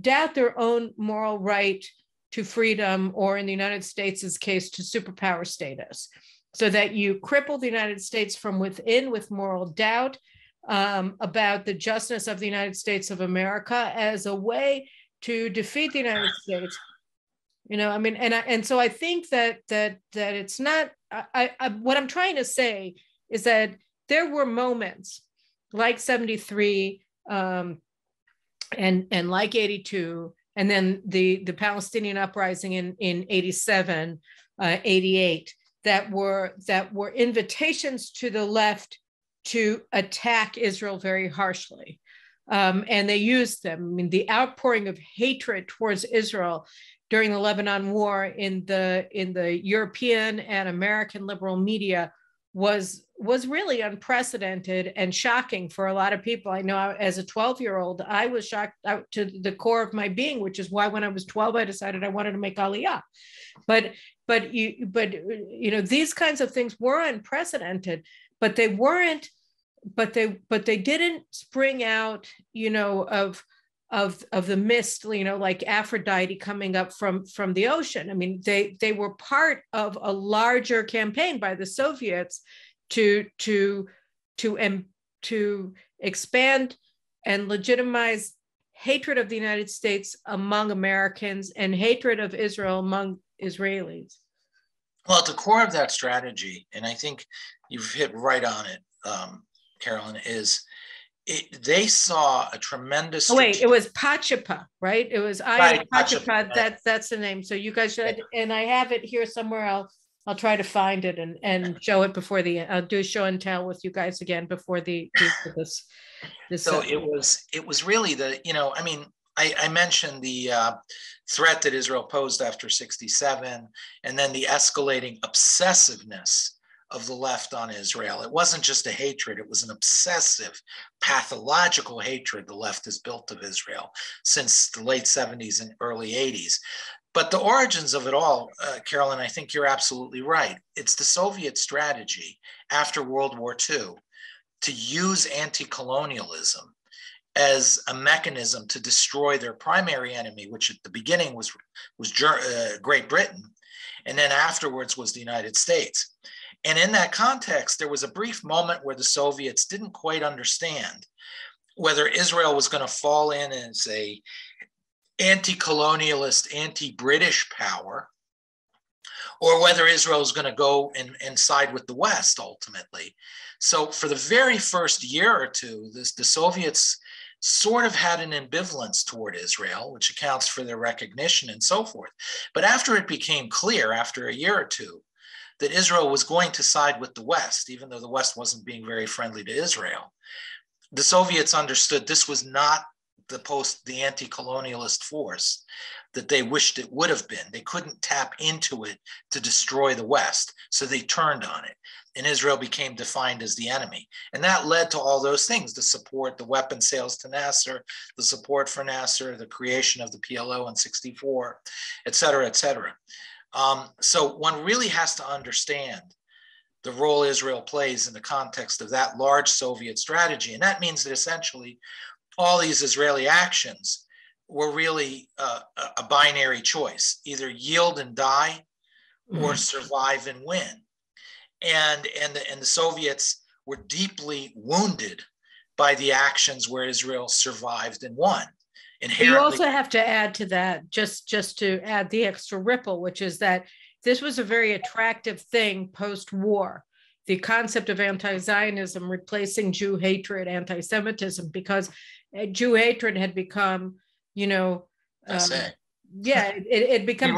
doubt their own moral right to freedom, or in the United States' case, to superpower status, so that you cripple the United States from within with moral doubt about the justness of the United States of America as a way to defeat the United States. You know, I mean, and so I think that it's not. What I'm trying to say is that there were moments like 73. And like 82, and then the Palestinian uprising in 87, 88, that were invitations to the left to attack Israel very harshly. And they used them. I mean, the outpouring of hatred towards Israel during the Lebanon War in the European and American liberal media was really unprecedented and shocking for a lot of people. I know as a 12-year-old, I was shocked out to the core of my being, which is why when I was 12, I decided I wanted to make Aliyah. But you know, these kinds of things were unprecedented, but they weren't, but they didn't spring out, you know, of the mist, you know, like Aphrodite coming up from the ocean. I mean, they were part of a larger campaign by the Soviets to expand and legitimize hatred of the United States among Americans and hatred of Israel among Israelis. Well, at the core of that strategy, and I think you've hit right on it, Carolyn, is they saw a tremendous. Oh, wait, it was Pachapa, right? It was right, Pachapa. That's the name. So you guys should, and I have it here somewhere else. I'll try to find it and show it before I'll do a show and tell with you guys again before this. So it was really the, you know, I mean, I mentioned the threat that Israel posed after 67, and then the escalating obsessiveness of the left on Israel. It wasn't just a hatred, it was an obsessive, pathological hatred the left has built of Israel since the late 70s and early 80s. But the origins of it all, Carolyn, I think you're absolutely right. It's the Soviet strategy after World War II to use anti-colonialism as a mechanism to destroy their primary enemy, which at the beginning was Great Britain, and then afterwards was the United States. And in that context, there was a brief moment where the Soviets didn't quite understand whether Israel was going to fall in as a anti-colonialist, anti-British power, or whether Israel was going to go and side with the West ultimately. So for the very first year or two, the Soviets sort of had an ambivalence toward Israel, which accounts for their recognition and so forth. But after it became clear, after a year or two, that Israel was going to side with the West, even though the West wasn't being very friendly to Israel, the Soviets understood this was not the anti-colonialist force that they wished it would have been. They couldn't tap into it to destroy the West, so they turned on it. And Israel became defined as the enemy. And that led to all those things, the support, the weapon sales to Nasser, the support for Nasser, the creation of the PLO in 1964, et cetera, et cetera. So one really has to understand the role Israel plays in the context of that large Soviet strategy. And that means that essentially all these Israeli actions were really a binary choice, either yield and die or survive and win. And the Soviets were deeply wounded by the actions where Israel survived and won. You also have to add to that, just to add the extra ripple, which is that this was a very attractive thing post-war, the concept of anti-Zionism replacing Jew hatred, anti-Semitism, because Jew hatred had become, it become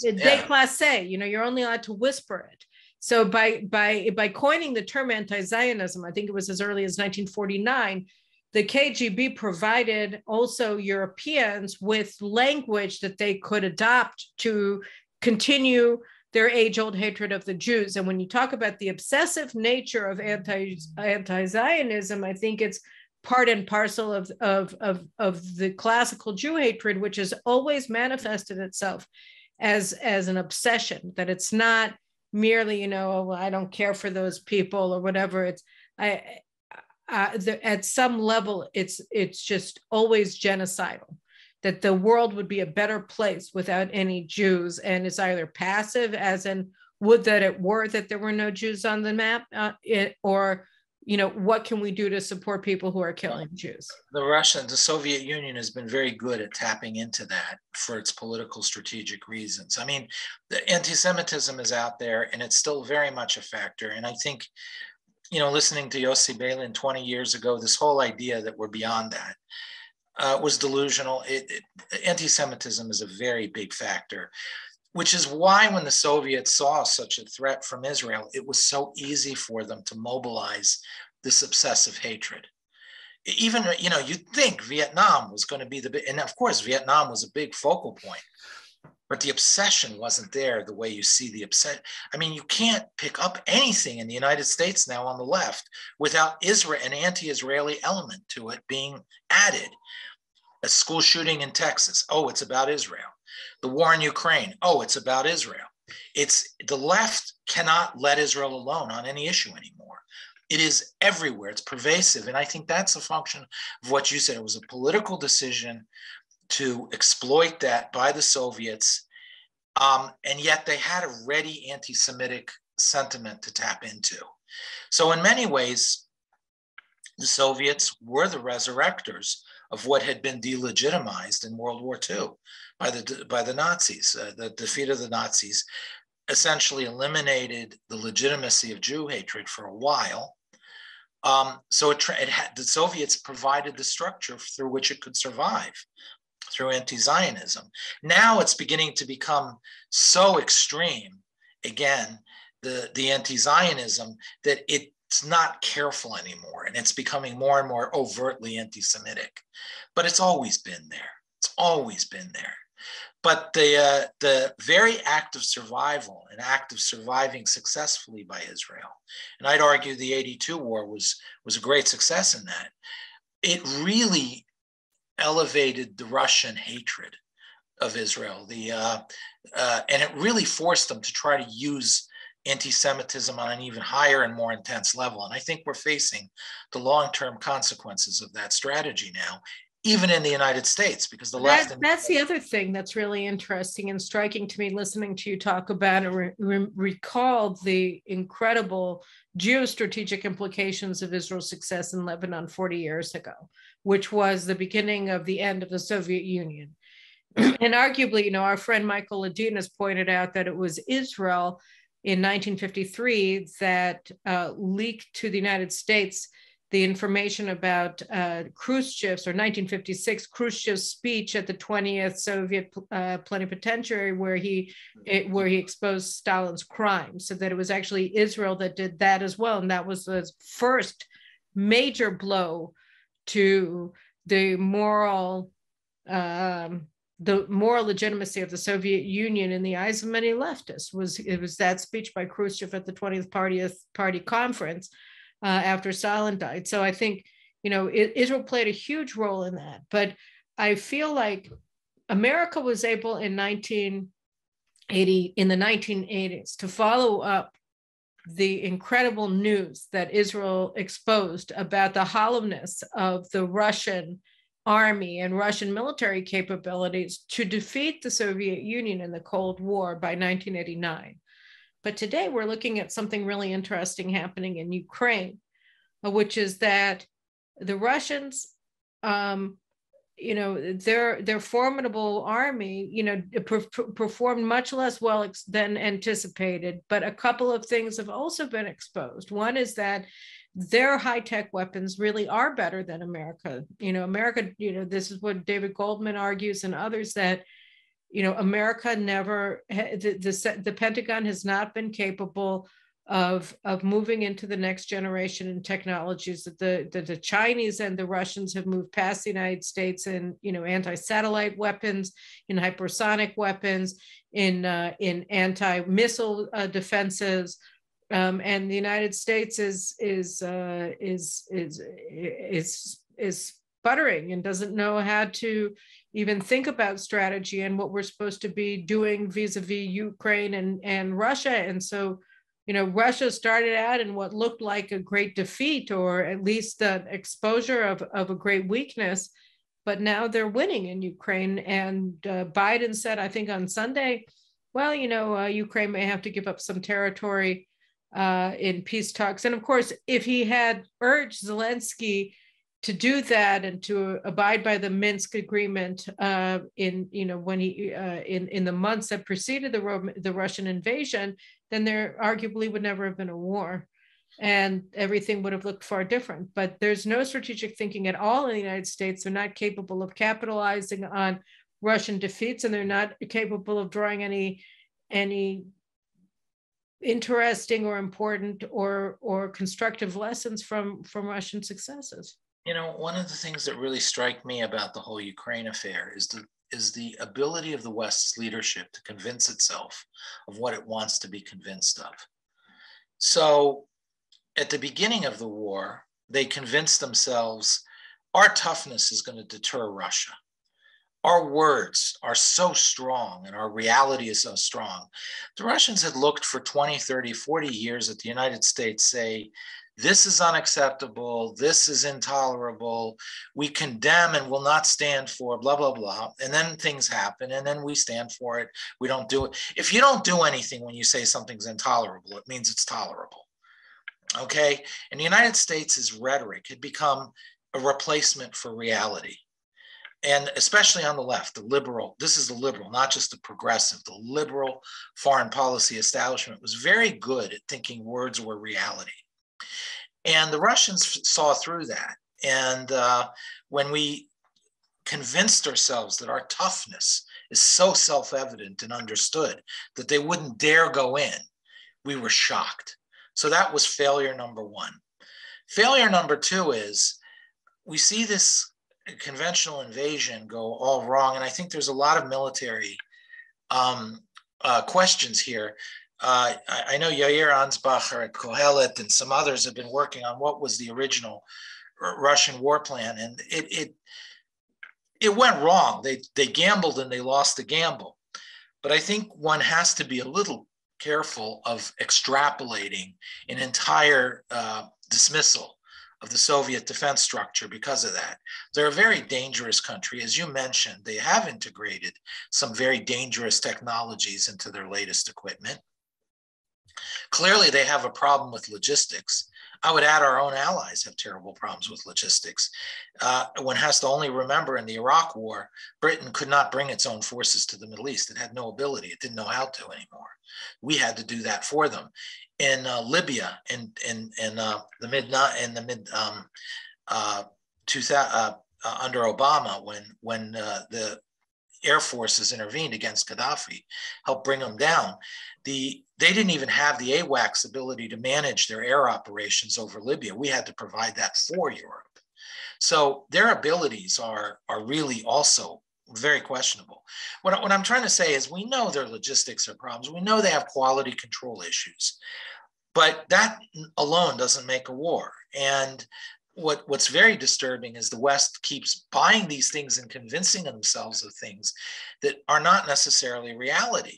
déclassé. You're only allowed to whisper it. So by coining the term anti-Zionism, I think it was as early as 1949, the KGB provided also Europeans with language that they could adopt to continue their age-old hatred of the Jews. And when you talk about the obsessive nature of anti-Zionism, I think it's part and parcel of the classical Jew hatred, which has always manifested itself as an obsession, that it's not merely, I don't care for those people or whatever. It's at some level, it's just always genocidal, that the world would be a better place without any Jews. And it's either passive, as in, would that it were that there were no Jews on the map, or what can we do to support people who are killing Jews? The Soviet Union has been very good at tapping into that for its political strategic reasons. I mean, the anti-Semitism is out there and it's still very much a factor. And I think, listening to Yossi Beilin 20 years ago, this whole idea that we're beyond that was delusional. Anti-Semitism is a very big factor, which is why when the Soviets saw such a threat from Israel, it was so easy for them to mobilize this obsessive hatred. Even, you'd think Vietnam was going to be and of course, Vietnam was a big focal point, but the obsession wasn't there the way you see the obsession. I mean, you can't pick up anything in the United States now on the left without an anti-Israeli element to it being added. A school shooting in Texas, oh, it's about Israel. The war in Ukraine, oh, it's about Israel. The left cannot let Israel alone on any issue anymore. It is everywhere. It's pervasive. And I think that's a function of what you said. It was a political decision to exploit that by the Soviets. And yet they had a ready anti-Semitic sentiment to tap into. So in many ways, the Soviets were the resurrectors of what had been delegitimized in World War II by the Nazis. The defeat of the Nazis essentially eliminated the legitimacy of Jew hatred for a while. So the Soviets provided the structure through which it could survive, through anti-Zionism. Now it's beginning to become so extreme, again, the anti-Zionism, that it's not careful anymore, and it's becoming more and more overtly anti-Semitic. But it's always been there. It's always been there. But the very act of survival, an act of surviving successfully by Israel, and I'd argue the 82 war was a great success in that, it really elevated the Russian hatred of Israel. And it really forced them to try to use anti-Semitism on an even higher and more intense level. And I think we're facing the long-term consequences of that strategy now, even in the United States, because the left... That's the other thing that's really interesting and striking to me, listening to you talk about it, recall the incredible geostrategic implications of Israel's success in Lebanon 40 years ago, which was the beginning of the end of the Soviet Union. And arguably, our friend Michael Ledeen has pointed out that it was Israel in 1953 that leaked to the United States the information about Khrushchev's, or 1956, Khrushchev's speech at the 20th Soviet plenipotentiary, where he exposed Stalin's crimes. So that it was actually Israel that did that as well. And that was the first major blow to the moral legitimacy of the Soviet Union in the eyes of many leftists. It was that speech by Khrushchev at the 20th Party Conference after Stalin died. So I think, Israel played a huge role in that. But I feel like America was able in the 1980s to follow up the incredible news that Israel exposed about the hollowness of the Russian army and Russian military capabilities to defeat the Soviet Union in the Cold War by 1989. But today we're looking at something really interesting happening in Ukraine, which is that the Russians, their formidable army, performed much less well than anticipated. But a couple of things have also been exposed. One is that their high-tech weapons really are better than America. America, this is what David Goldman argues and others, that, America never, the Pentagon has not been capable of moving into the next generation in technologies that the Chinese and the Russians have moved past the United States in, anti-satellite weapons, in hypersonic weapons, in anti-missile defenses. And the United States is sputtering and doesn't know how to even think about strategy and what we're supposed to be doing vis-a-vis Ukraine and Russia. And so, Russia started out in what looked like a great defeat, or at least the exposure of a great weakness, but now they're winning in Ukraine. And Biden said, I think on Sunday, well, Ukraine may have to give up some territory in peace talks. And of course, if he had urged Zelensky to do that and to abide by the Minsk agreement in the months that preceded the Russian invasion, then there arguably would never have been a war, and everything would have looked far different. But there's no strategic thinking at all in the United States. They're not capable of capitalizing on Russian defeats, and they're not capable of drawing any interesting or important or constructive lessons from Russian successes. One of the things that really strike me about the whole Ukraine affair is the ability of the West's leadership to convince itself of what it wants to be convinced of. So at the beginning of the war, they convinced themselves our toughness is going to deter Russia. Our words are so strong and our reality is so strong. The Russians had looked for 20, 30, 40 years at the United States say, this is unacceptable, this is intolerable, we condemn and will not stand for blah, blah, blah. And then things happen and then we stand for it, we don't do it. If you don't do anything when you say something's intolerable, it means it's tolerable, okay? And the United States' rhetoric had become a replacement for reality. And especially on the left, the liberal, this is the liberal, not just the progressive, the liberal foreign policy establishment was very good at thinking words were reality. And the Russians saw through that. And when we convinced ourselves that our toughness is so self-evident and understood that they wouldn't dare go in, we were shocked. So that was failure number one. Failure number two is we see this conventional invasion go all wrong. And I think there's a lot of military questions here. I know Yair Ansbacher at Kohelet and some others have been working on what was the original Russian war plan, and it went wrong. They gambled and they lost the gamble. But I think one has to be a little careful of extrapolating an entire dismissal of the Soviet defense structure because of that. They're a very dangerous country. As you mentioned, they have integrated some very dangerous technologies into their latest equipment. Clearly, they have a problem with logistics. I would add our own allies have terrible problems with logistics. One has to only remember in the Iraq War, Britain could not bring its own forces to the Middle East. It had no ability. It didn't know how to anymore. We had to do that for them. In Libya, in the mid under Obama, when the air forces intervened against Gaddafi, helped bring them down. They didn't even have the AWACS ability to manage their air operations over Libya. We had to provide that for Europe. So their abilities are really also very questionable. What I'm trying to say is we know their logistics are problems. We know they have quality control issues, but that alone doesn't make a war. And what's very disturbing is the West keeps buying these things and convincing themselves of things that are not necessarily reality.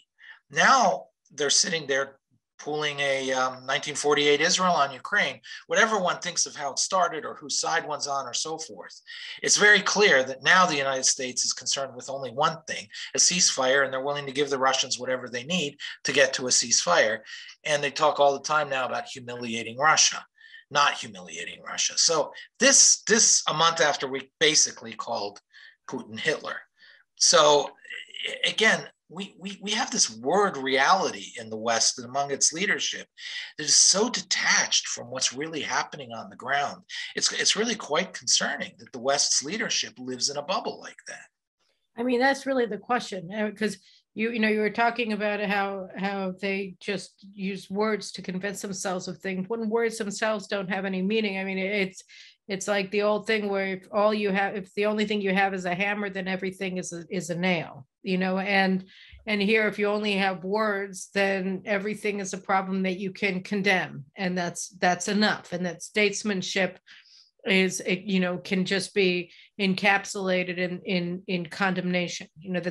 Now they're sitting there pulling a 1948 Israel on Ukraine, whatever one thinks of how it started or whose side one's on or so forth. It's very clear that now the United States is concerned with only one thing, a ceasefire, and they're willing to give the Russians whatever they need to get to a ceasefire. And they talk all the time now about humiliating Russia, not humiliating Russia. So this a month after we basically called Putin Hitler. So again, we have this word reality in the West and among its leadership that is so detached from what's really happening on the ground. It's really quite concerning that the West's leadership lives in a bubble like that. I mean, that's really the question, because you were talking about how they just use words to convince themselves of things when words themselves don't have any meaning. I mean, it's like the old thing where if the only thing you have is a hammer, then everything is a nail, and here, if you only have words, then everything is a problem that you can condemn, and that's enough. And that statesmanship can just be encapsulated in condemnation.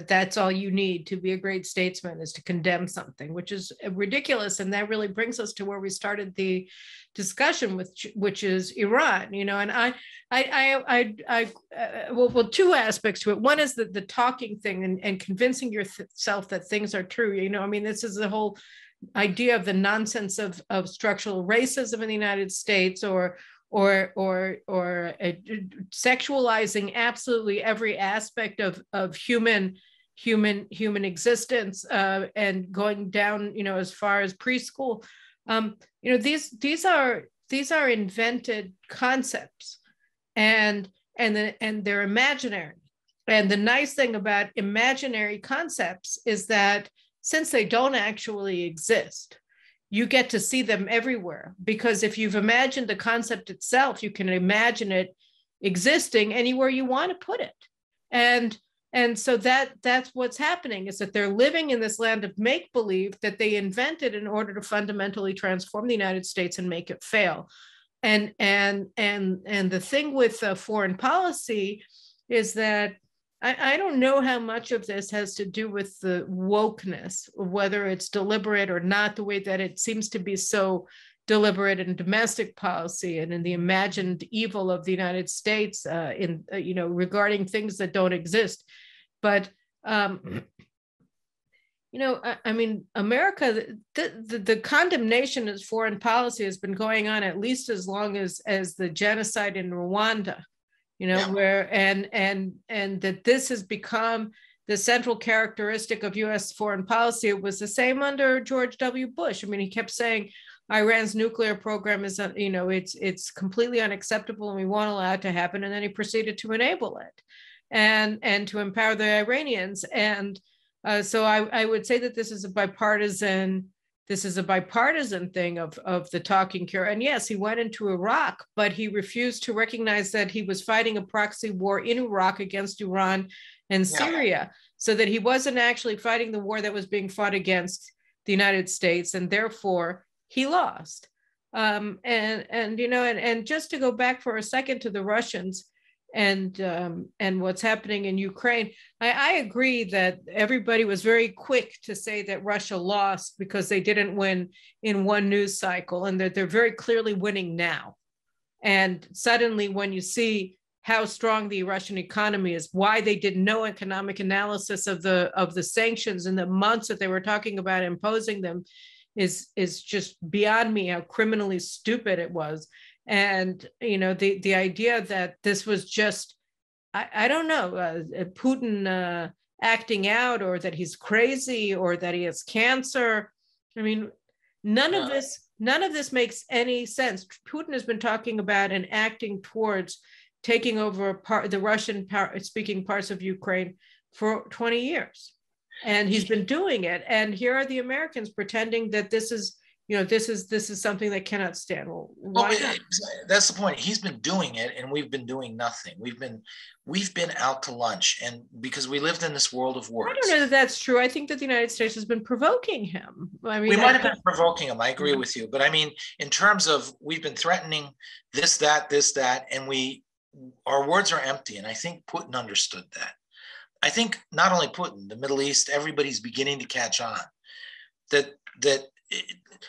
That's all you need to be a great statesman, is to condemn something, which is ridiculous. And that really brings us to where we started the discussion with, which is Iran. And well, two aspects to it. One is the talking thing and convincing yourself that things are true. I mean, this is the whole idea of the nonsense of structural racism in the United States, or sexualizing absolutely every aspect of human existence, and going down, as far as preschool. These are invented concepts, and they're imaginary. And the nice thing about imaginary concepts is that since they don't actually exist, you get to see them everywhere, because if you've imagined the concept itself, you can imagine it existing anywhere you want to put it. And so that's what's happening, is that they're living in this land of make-believe that they invented in order to fundamentally transform the United States and make it fail. And the thing with foreign policy is that I don't know how much of this has to do with the wokeness, whether it's deliberate or not, the way that it seems to be so deliberate in domestic policy and in the imagined evil of the United States, regarding things that don't exist. But I mean, America, the condemnation as foreign policy has been going on at least as long as the genocide in Rwanda. Where and that this has become the central characteristic of U.S. foreign policy. It was the same under George W. Bush. I mean, he kept saying Iran's nuclear program is, it's completely unacceptable and we won't allow it to happen. And then he proceeded to enable it and to empower the Iranians. And so I would say that this is a bipartisan thing of the talking cure. And yes, he went into Iraq, but he refused to recognize that he was fighting a proxy war in Iraq against Iran and Syria, so that he wasn't actually fighting the war that was being fought against the United States, and therefore he lost. And just to go back for a second to the Russians and what's happening in Ukraine, I agree that everybody was very quick to say that Russia lost because they didn't win in one news cycle, and that they're very clearly winning now. And suddenly, when you see how strong the Russian economy is, why they did no economic analysis of the sanctions in the months that they were talking about imposing them, is just beyond me how criminally stupid it was. And the idea that this was just, I don't know, Putin acting out, or that he's crazy, or that he has cancer. I mean, none of this makes any sense. Putin has been talking about and acting towards taking over the Russian speaking parts of Ukraine for 20 years. And he's been doing it. And here are the Americans pretending that this is, this is something that cannot stand. Well, why not? That's the point. He's been doing it, and we've been doing nothing. We've been out to lunch, and because we lived in this world of words. I don't know that that's true. I think that the United States has been provoking him. I mean, we might have been provoking him. I agree with you, but I mean, in terms of we've been threatening this, that, and our words are empty. And I think Putin understood that. I think not only Putin, the Middle East, everybody's beginning to catch on.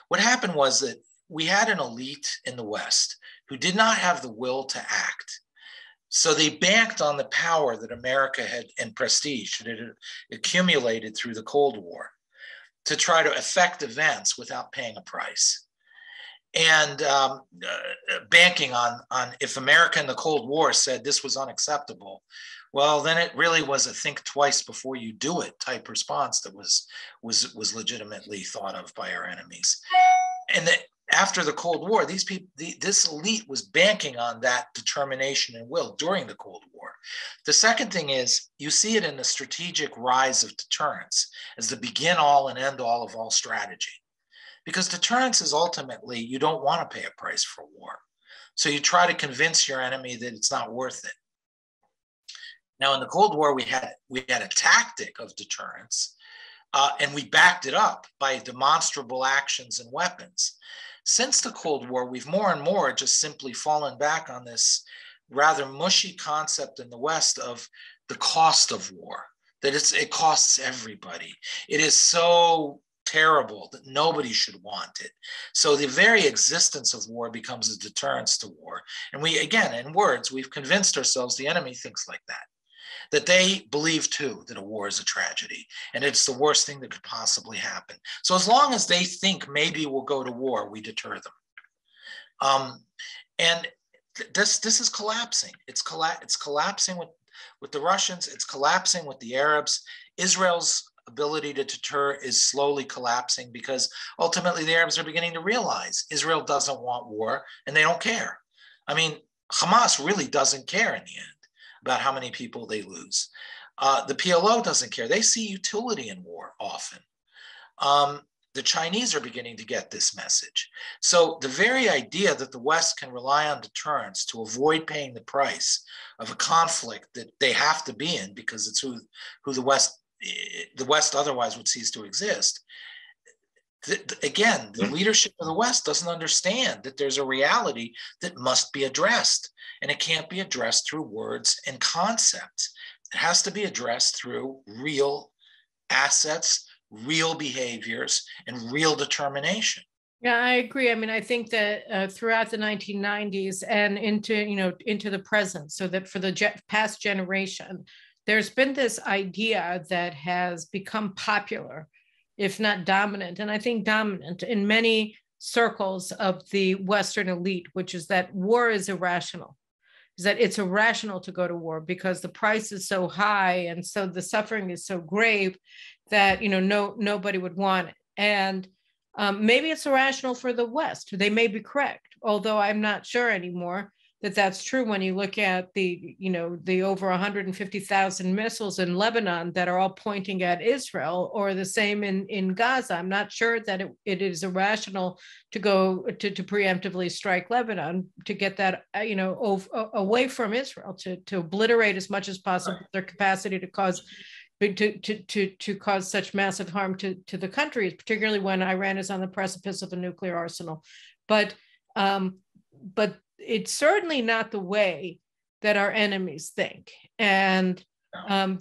What happened was that we had an elite in the West who did not have the will to act. So they banked on the power that America had and prestige that it had accumulated through the Cold War to try to affect events without paying a price. And banking on if America in the Cold War said this was unacceptable, well, then it really was a think twice before you do it type response that was legitimately thought of by our enemies. And that after the Cold War, these people, this elite was banking on that determination and will during the Cold War. The second thing is you see it in the strategic rise of deterrence as the begin all and end all of all strategy. Because deterrence is ultimately, you don't want to pay a price for war. So you try to convince your enemy that it's not worth it. Now in the Cold War, we had a tactic of deterrence, and we backed it up by demonstrable actions and weapons. Since the Cold War, we've more and more just simply fallen back on this rather mushy concept in the West of the cost of war, that it costs everybody. It is so terrible that nobody should want it. So the very existence of war becomes a deterrence to war. And we, again, in words, we've convinced ourselves the enemy thinks like that they believe too that a war is a tragedy and it's the worst thing that could possibly happen. So as long as they think maybe we'll go to war, we deter them. And this is collapsing. It's collapsing with the Russians. It's collapsing with the Arabs. Israel's ability to deter is slowly collapsing because ultimately the Arabs are beginning to realize Israel doesn't want war and they don't care. I mean, Hamas really doesn't care in the end about how many people they lose. The PLO doesn't care. They see utility in war often. The Chinese are beginning to get this message. So the very idea that the West can rely on deterrence to avoid paying the price of a conflict that they have to be in because it's who the West otherwise would cease to exist. Again, the leadership of the West doesn't understand that there's a reality that must be addressed, and it can't be addressed through words and concepts. It has to be addressed through real assets, real behaviors, and real determination. Yeah, I agree. I mean, I think that throughout the 1990s and into the present, so that for the past generation, there's been this idea that has become popular, if not dominant, and I think dominant in many circles of the Western elite, which is that war is irrational, is that it's irrational to go to war because the price is so high and so the suffering is so grave that nobody would want it. And maybe it's irrational for the West. They may be correct, although I'm not sure anymore that that's true when you look at the over 150,000 missiles in Lebanon that are all pointing at Israel, or the same in Gaza. I'm not sure that it is irrational to go to preemptively strike Lebanon to get that away from Israel, to obliterate as much as possible their capacity to cause such massive harm to the country, particularly when Iran is on the precipice of a nuclear arsenal. But it's certainly not the way that our enemies think. And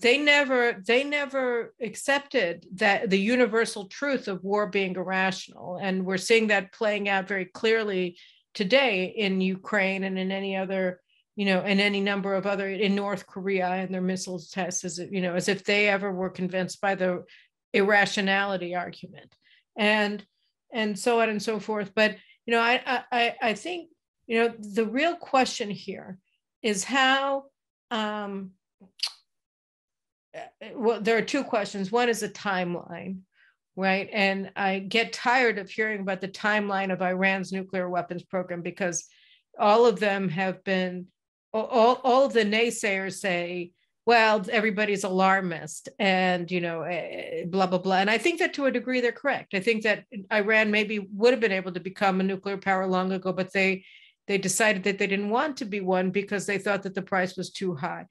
they never accepted that the universal truth of war being irrational. And we're seeing that playing out very clearly today in Ukraine and in any other, in any number of other, in North Korea and their missiles tests, as if they ever were convinced by the irrationality argument, and so on and so forth. But I think the real question here is how. Well, there are two questions. One is a timeline, right? And I get tired of hearing about the timeline of Iran's nuclear weapons program, because all of them have been, all of the naysayers say well, everybody's alarmist and, blah, blah, blah. And I think that to a degree, they're correct. I think that Iran maybe would have been able to become a nuclear power long ago, but they decided that they didn't want to be one because they thought that the price was too high.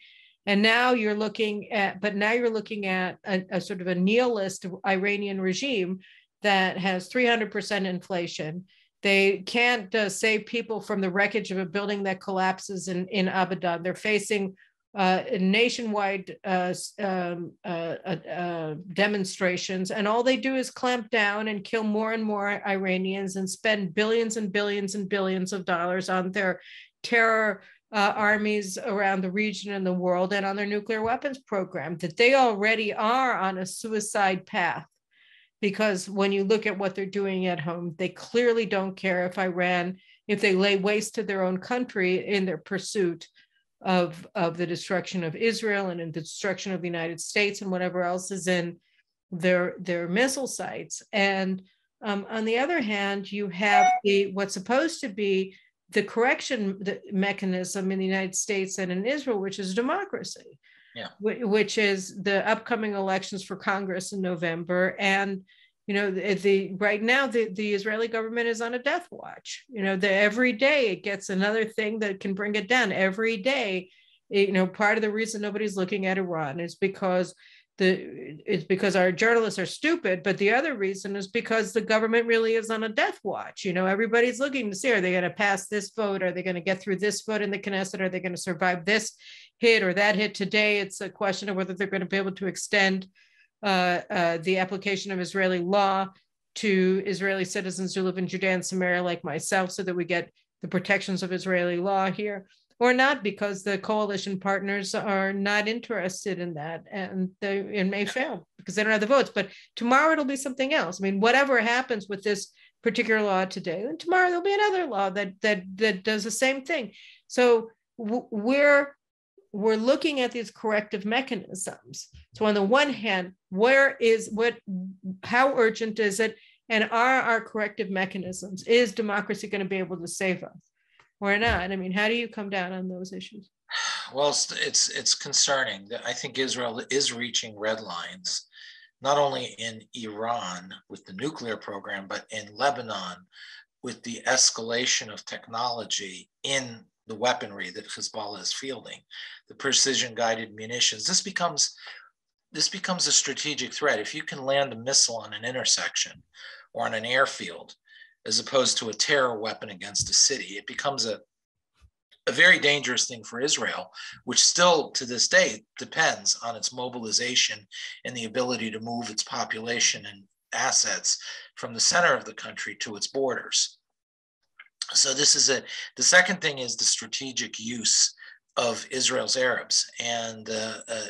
And now you're looking at a sort of a nihilist Iranian regime that has 300% inflation. They can't save people from the wreckage of a building that collapses in Abadan. They're facing nationwide demonstrations, and all they do is clamp down and kill more and more Iranians and spend billions and billions and billions of dollars on their terror armies around the region and the world, and on their nuclear weapons program, that they already are on a suicide path. Because when you look at what they're doing at home, they clearly don't care if they lay waste to their own country in their pursuit of the destruction of Israel and in the destruction of the United States and whatever else is in their missile sites. And on the other hand, you have what's supposed to be the correction mechanism in the United States and in Israel, which is democracy, which is the upcoming elections for Congress in November. And right now the Israeli government is on a death watch. Every day it gets another thing that can bring it down. Every day, part of the reason nobody's looking at Iran is because our journalists are stupid, but the other reason is because the government really is on a death watch. Everybody's looking to see, are they going to pass this vote? Are they going to get through this vote in the Knesset? Are they going to survive this hit or that hit today? It's a question of whether they're going to be able to extend the application of Israeli law to Israeli citizens who live in Judea and Samaria like myself, so that we get the protections of Israeli law here, or not, because the coalition partners are not interested in that, and it may fail because they don't have the votes. But tomorrow it'll be something else. I mean, whatever happens with this particular law today, and tomorrow there'll be another law that does the same thing. So we're looking at these corrective mechanisms. So on the one hand, how urgent is it? And are our corrective mechanisms, is democracy going to be able to save us or not? I mean, how do you come down on those issues? Well, it's concerning. I think Israel is reaching red lines, not only in Iran with the nuclear program, but in Lebanon with the escalation of technology in the weaponry that Hezbollah is fielding, the precision-guided munitions. This becomes a strategic threat. If you can land a missile on an intersection or on an airfield, as opposed to a terror weapon against a city, it becomes a very dangerous thing for Israel, which still to this day depends on its mobilization and the ability to move its population and assets from the center of the country to its borders. So this is the second thing is the strategic use of Israel's Arabs, and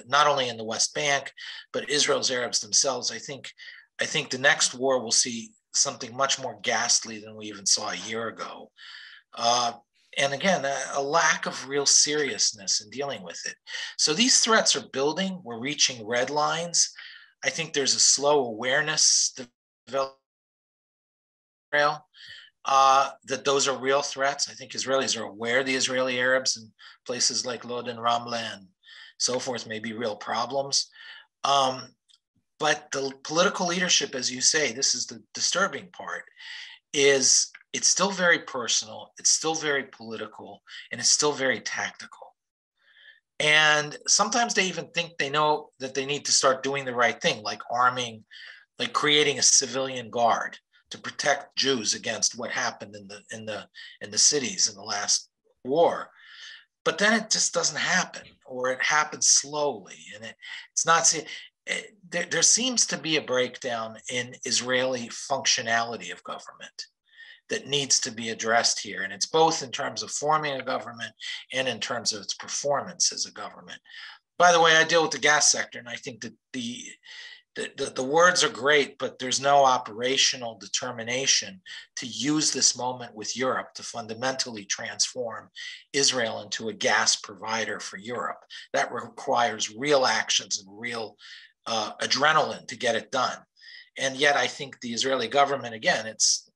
not only in the West Bank, but Israel's Arabs themselves. I think the next war will see something much more ghastly than we even saw a year ago. And again, a lack of real seriousness in dealing with it. So these threats are building. We're reaching red lines. I think there's a slow awareness developing that those are real threats. I think Israelis are aware the Israeli Arabs in places like Lod and Ramla and so forth may be real problems. But the political leadership, as you say, this is the disturbing part, is it's still very personal, it's still very political, and it's still very tactical. And sometimes they even think they know that they need to start doing the right thing, like arming, like creating a civilian guard to protect Jews against what happened in the cities in the last war. But then it just doesn't happen, or it happens slowly, and it's not. There seems to be a breakdown in Israeli functionality of government that needs to be addressed here, and it's both in terms of forming a government and in terms of its performance as a government. By the way, I deal with the gas sector, and I think that the words are great, but there's no operational determination to use this moment with Europe to fundamentally transform Israel into a gas provider for Europe. That requires real actions and real adrenaline to get it done. And yet I think the Israeli government, again,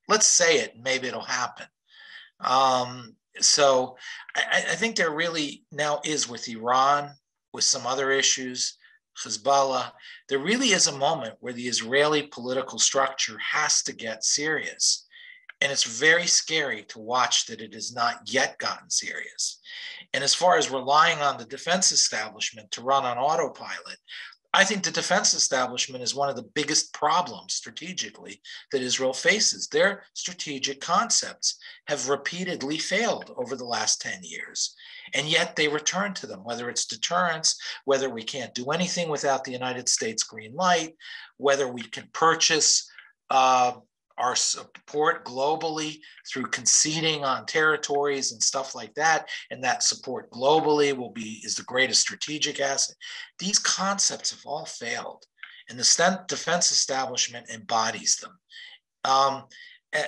let's say it, maybe it'll happen. So I think there really now is with Iran, with some other issues, Hezbollah, there really is a moment where the Israeli political structure has to get serious. And it's very scary to watch that it has not yet gotten serious. And as far as relying on the defense establishment to run on autopilot, I think the defense establishment is one of the biggest problems strategically that Israel faces. Their strategic concepts have repeatedly failed over the last 10 years. And yet they return to them, whether it's deterrence, whether we can't do anything without the United States green light, whether we can purchase our support globally through conceding on territories and stuff like that, and that support globally is the greatest strategic asset. These concepts have all failed, and the defense establishment embodies them.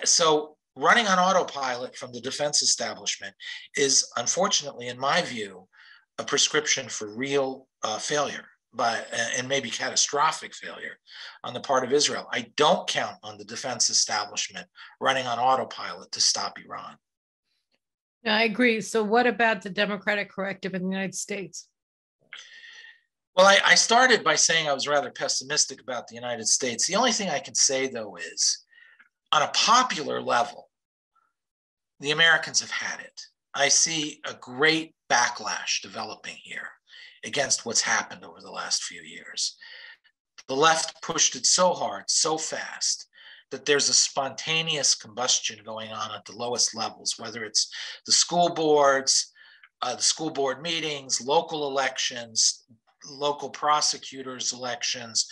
So running on autopilot from the defense establishment is, unfortunately, in my view, a prescription for real failure. And maybe catastrophic failure on the part of Israel. I don't count on the defense establishment running on autopilot to stop Iran. I agree. So what about the democratic corrective in the United States? Well, I started by saying I was rather pessimistic about the United States. The only thing I can say, though, is on a popular level, the Americans have had it. I see a great backlash developing here against what's happened over the last few years. The left pushed it so hard, so fast, that there's a spontaneous combustion going on at the lowest levels, whether it's the school boards, the school board meetings, local elections, local prosecutors' elections,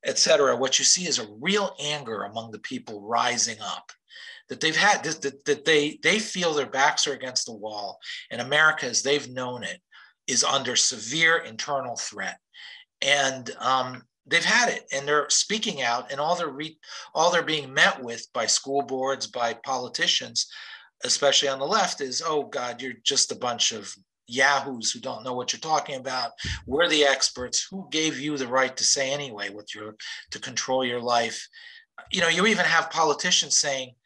et cetera. What you see is a real anger among the people rising up, that they've had, that they feel their backs are against the wall, and America, as they've known it, is under severe internal threat. And they've had it, and they're speaking out, and all they're being met with by school boards, by politicians, especially on the left, is, oh God, you're just a bunch of yahoos who don't know what you're talking about. We're the experts. Who gave you the right to say anyway to control your life? You know, you even have politicians saying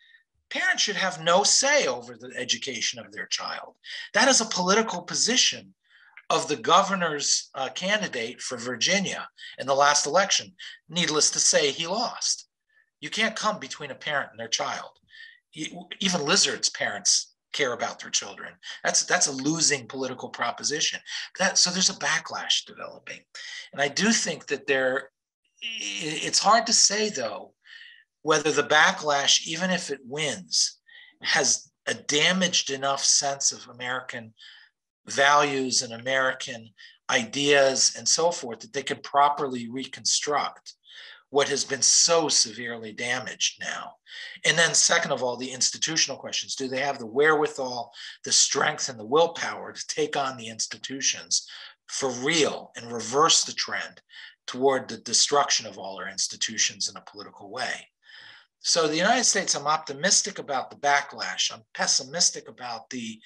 parents should have no say over the education of their child. That is a political position of the governor's candidate for Virginia in the last election. Needless to say, he lost. You can't come between a parent and their child. Even lizards' parents care about their children. That's a losing political proposition. So there's a backlash developing. And I do think that it's hard to say, though, whether the backlash, even if it wins, has a damaged enough sense of American values and American ideas and so forth that they could properly reconstruct what has been so severely damaged now. And then second of all, the institutional questions. Do they have the wherewithal, the strength, and the willpower to take on the institutions for real and reverse the trend toward the destruction of all our institutions in a political way? So the United States, I'm optimistic about the backlash. I'm pessimistic about the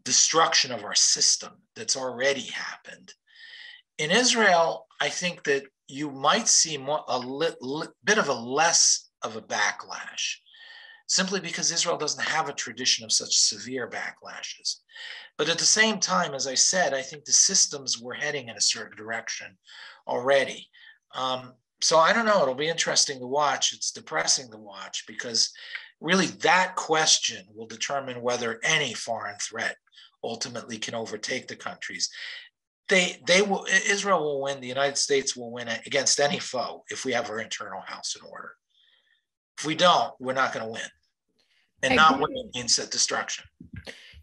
destruction of our system that's already happened. In Israel, I think that you might see bit of a less of a backlash, simply because Israel doesn't have a tradition of such severe backlashes. But at the same time, as I said, I think the systems were heading in a certain direction already. So I don't know, it'll be interesting to watch. It's depressing to watch, because really that question will determine whether any foreign threat ultimately can overtake the countries. Israel will win, the United States will win against any foe if we have our internal house in order. If we don't, we're not going to win. And not winning means destruction.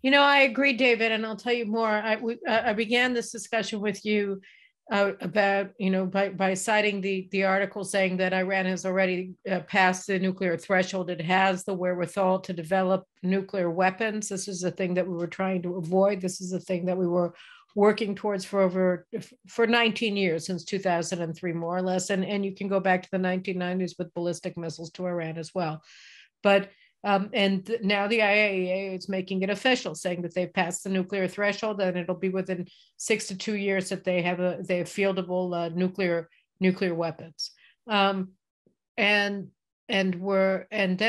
You know, I agree, David, and I'll tell you more. I began this discussion with you about, you know, by citing the article saying that Iran has already passed the nuclear threshold. It has the wherewithal to develop nuclear weapons. This is the thing that we were trying to avoid. This is the thing that we were working towards for 19 years, since 2003, more or less. And you can go back to the 1990s with ballistic missiles to Iran as well. But and now the IAEA is making it official, saying that they've passed the nuclear threshold, and it'll be within 6 to 2 years that they have fieldable nuclear weapons. And then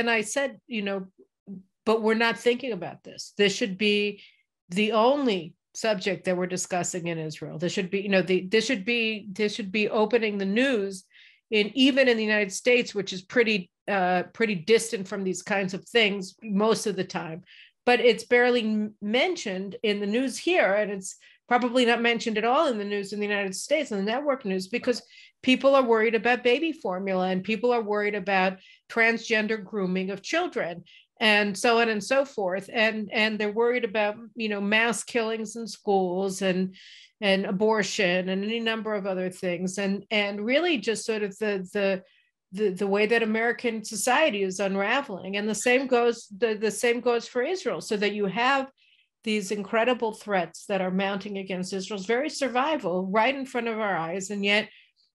I said, you know, but we're not thinking about this. This should be the only subject that we're discussing in Israel. This should be, this should be opening the news even in the United States, which is pretty distant from these kinds of things most of the time. But it's barely mentioned in the news here, and it's probably not mentioned at all in the news in the United States, in the network news, because people are worried about baby formula, and people are worried about transgender grooming of children, and so on and so forth. And they're worried about, mass killings in schools and abortion and any number of other things. And really just sort of the way that American society is unraveling. And the same goes for Israel, so that you have these incredible threats that are mounting against Israel's very survival right in front of our eyes. And yet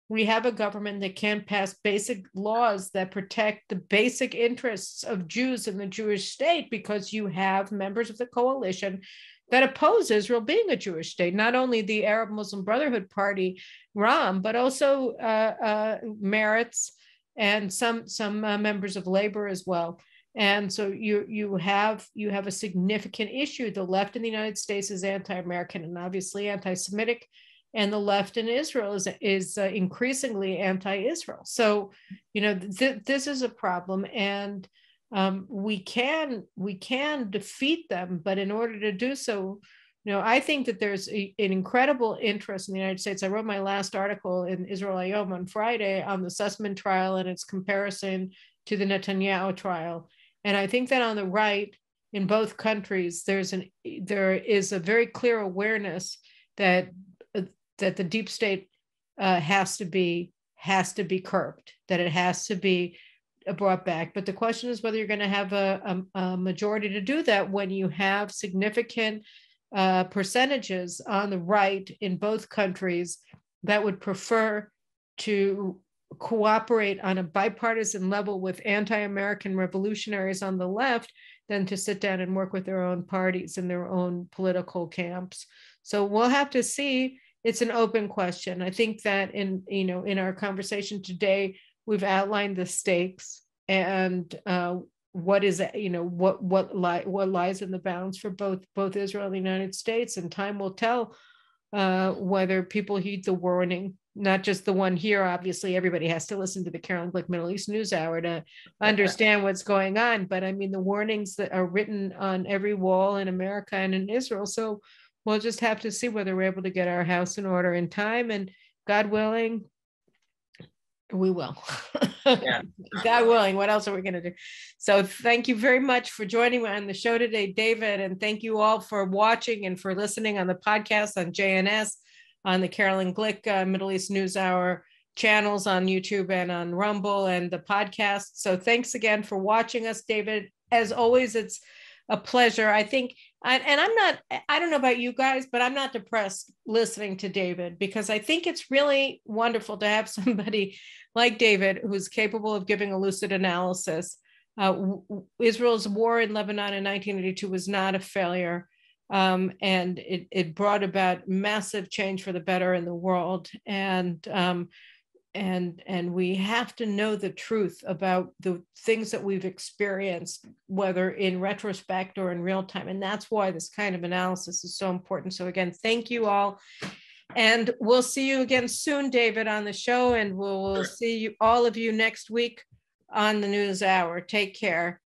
we have a government that can't pass basic laws that protect the basic interests of Jews in the Jewish state, because you have members of the coalition that oppose Israel being a Jewish state, not only the Arab Muslim Brotherhood Party, Ram, but also Meretz and some members of labor as well. And so you have a significant issue. The left in the United States is anti-American and obviously anti-Semitic, and the left in Israel is increasingly anti-Israel. So, this is a problem, and we can defeat them. But in order to do so, I think that there's an incredible interest in the United States. I wrote my last article in Israel Hayom on Friday on the Sussman trial and its comparison to the Netanyahu trial. And I think that on the right, in both countries, there is a very clear awareness that the deep state has to be curbed, that it has to be brought back. But the question is whether you're going to have a majority to do that when you have significant percentages on the right in both countries that would prefer to cooperate on a bipartisan level with anti-American revolutionaries on the left than to sit down and work with their own parties and their own political camps. So we'll have to see. It's an open question. I think that in our conversation today, we've outlined the stakes and what is, what lies in the bounds for both Israel and the United States. And time will tell whether people heed the warning, not just the one here. Obviously, everybody has to listen to the Carolyn Glick Middle East News Hour to understand what's going on. But I mean, the warnings that are written on every wall in America and in Israel. So we'll just have to see whether we're able to get our house in order in time, and God willing, we will. Yeah. God willing, what else are we going to do? So thank you very much for joining me on the show today, David. And thank you all for watching and for listening on the podcast on JNS, on the Carolyn Glick Middle East News Hour channels on YouTube and on Rumble and the podcast. So thanks again for watching us, David. As always, it's a pleasure. I think, and I don't know about you guys, but I'm not depressed listening to David, because I think it's really wonderful to have somebody like David who's capable of giving a lucid analysis. Israel's war in Lebanon in 1982 was not a failure. And it brought about massive change for the better in the world. And we have to know the truth about the things that we've experienced, whether in retrospect or in real time. And that's why this kind of analysis is so important. So again, thank you all. And we'll see you again soon, David, on the show. And we'll see you, all of you, next week on the News Hour. Take care.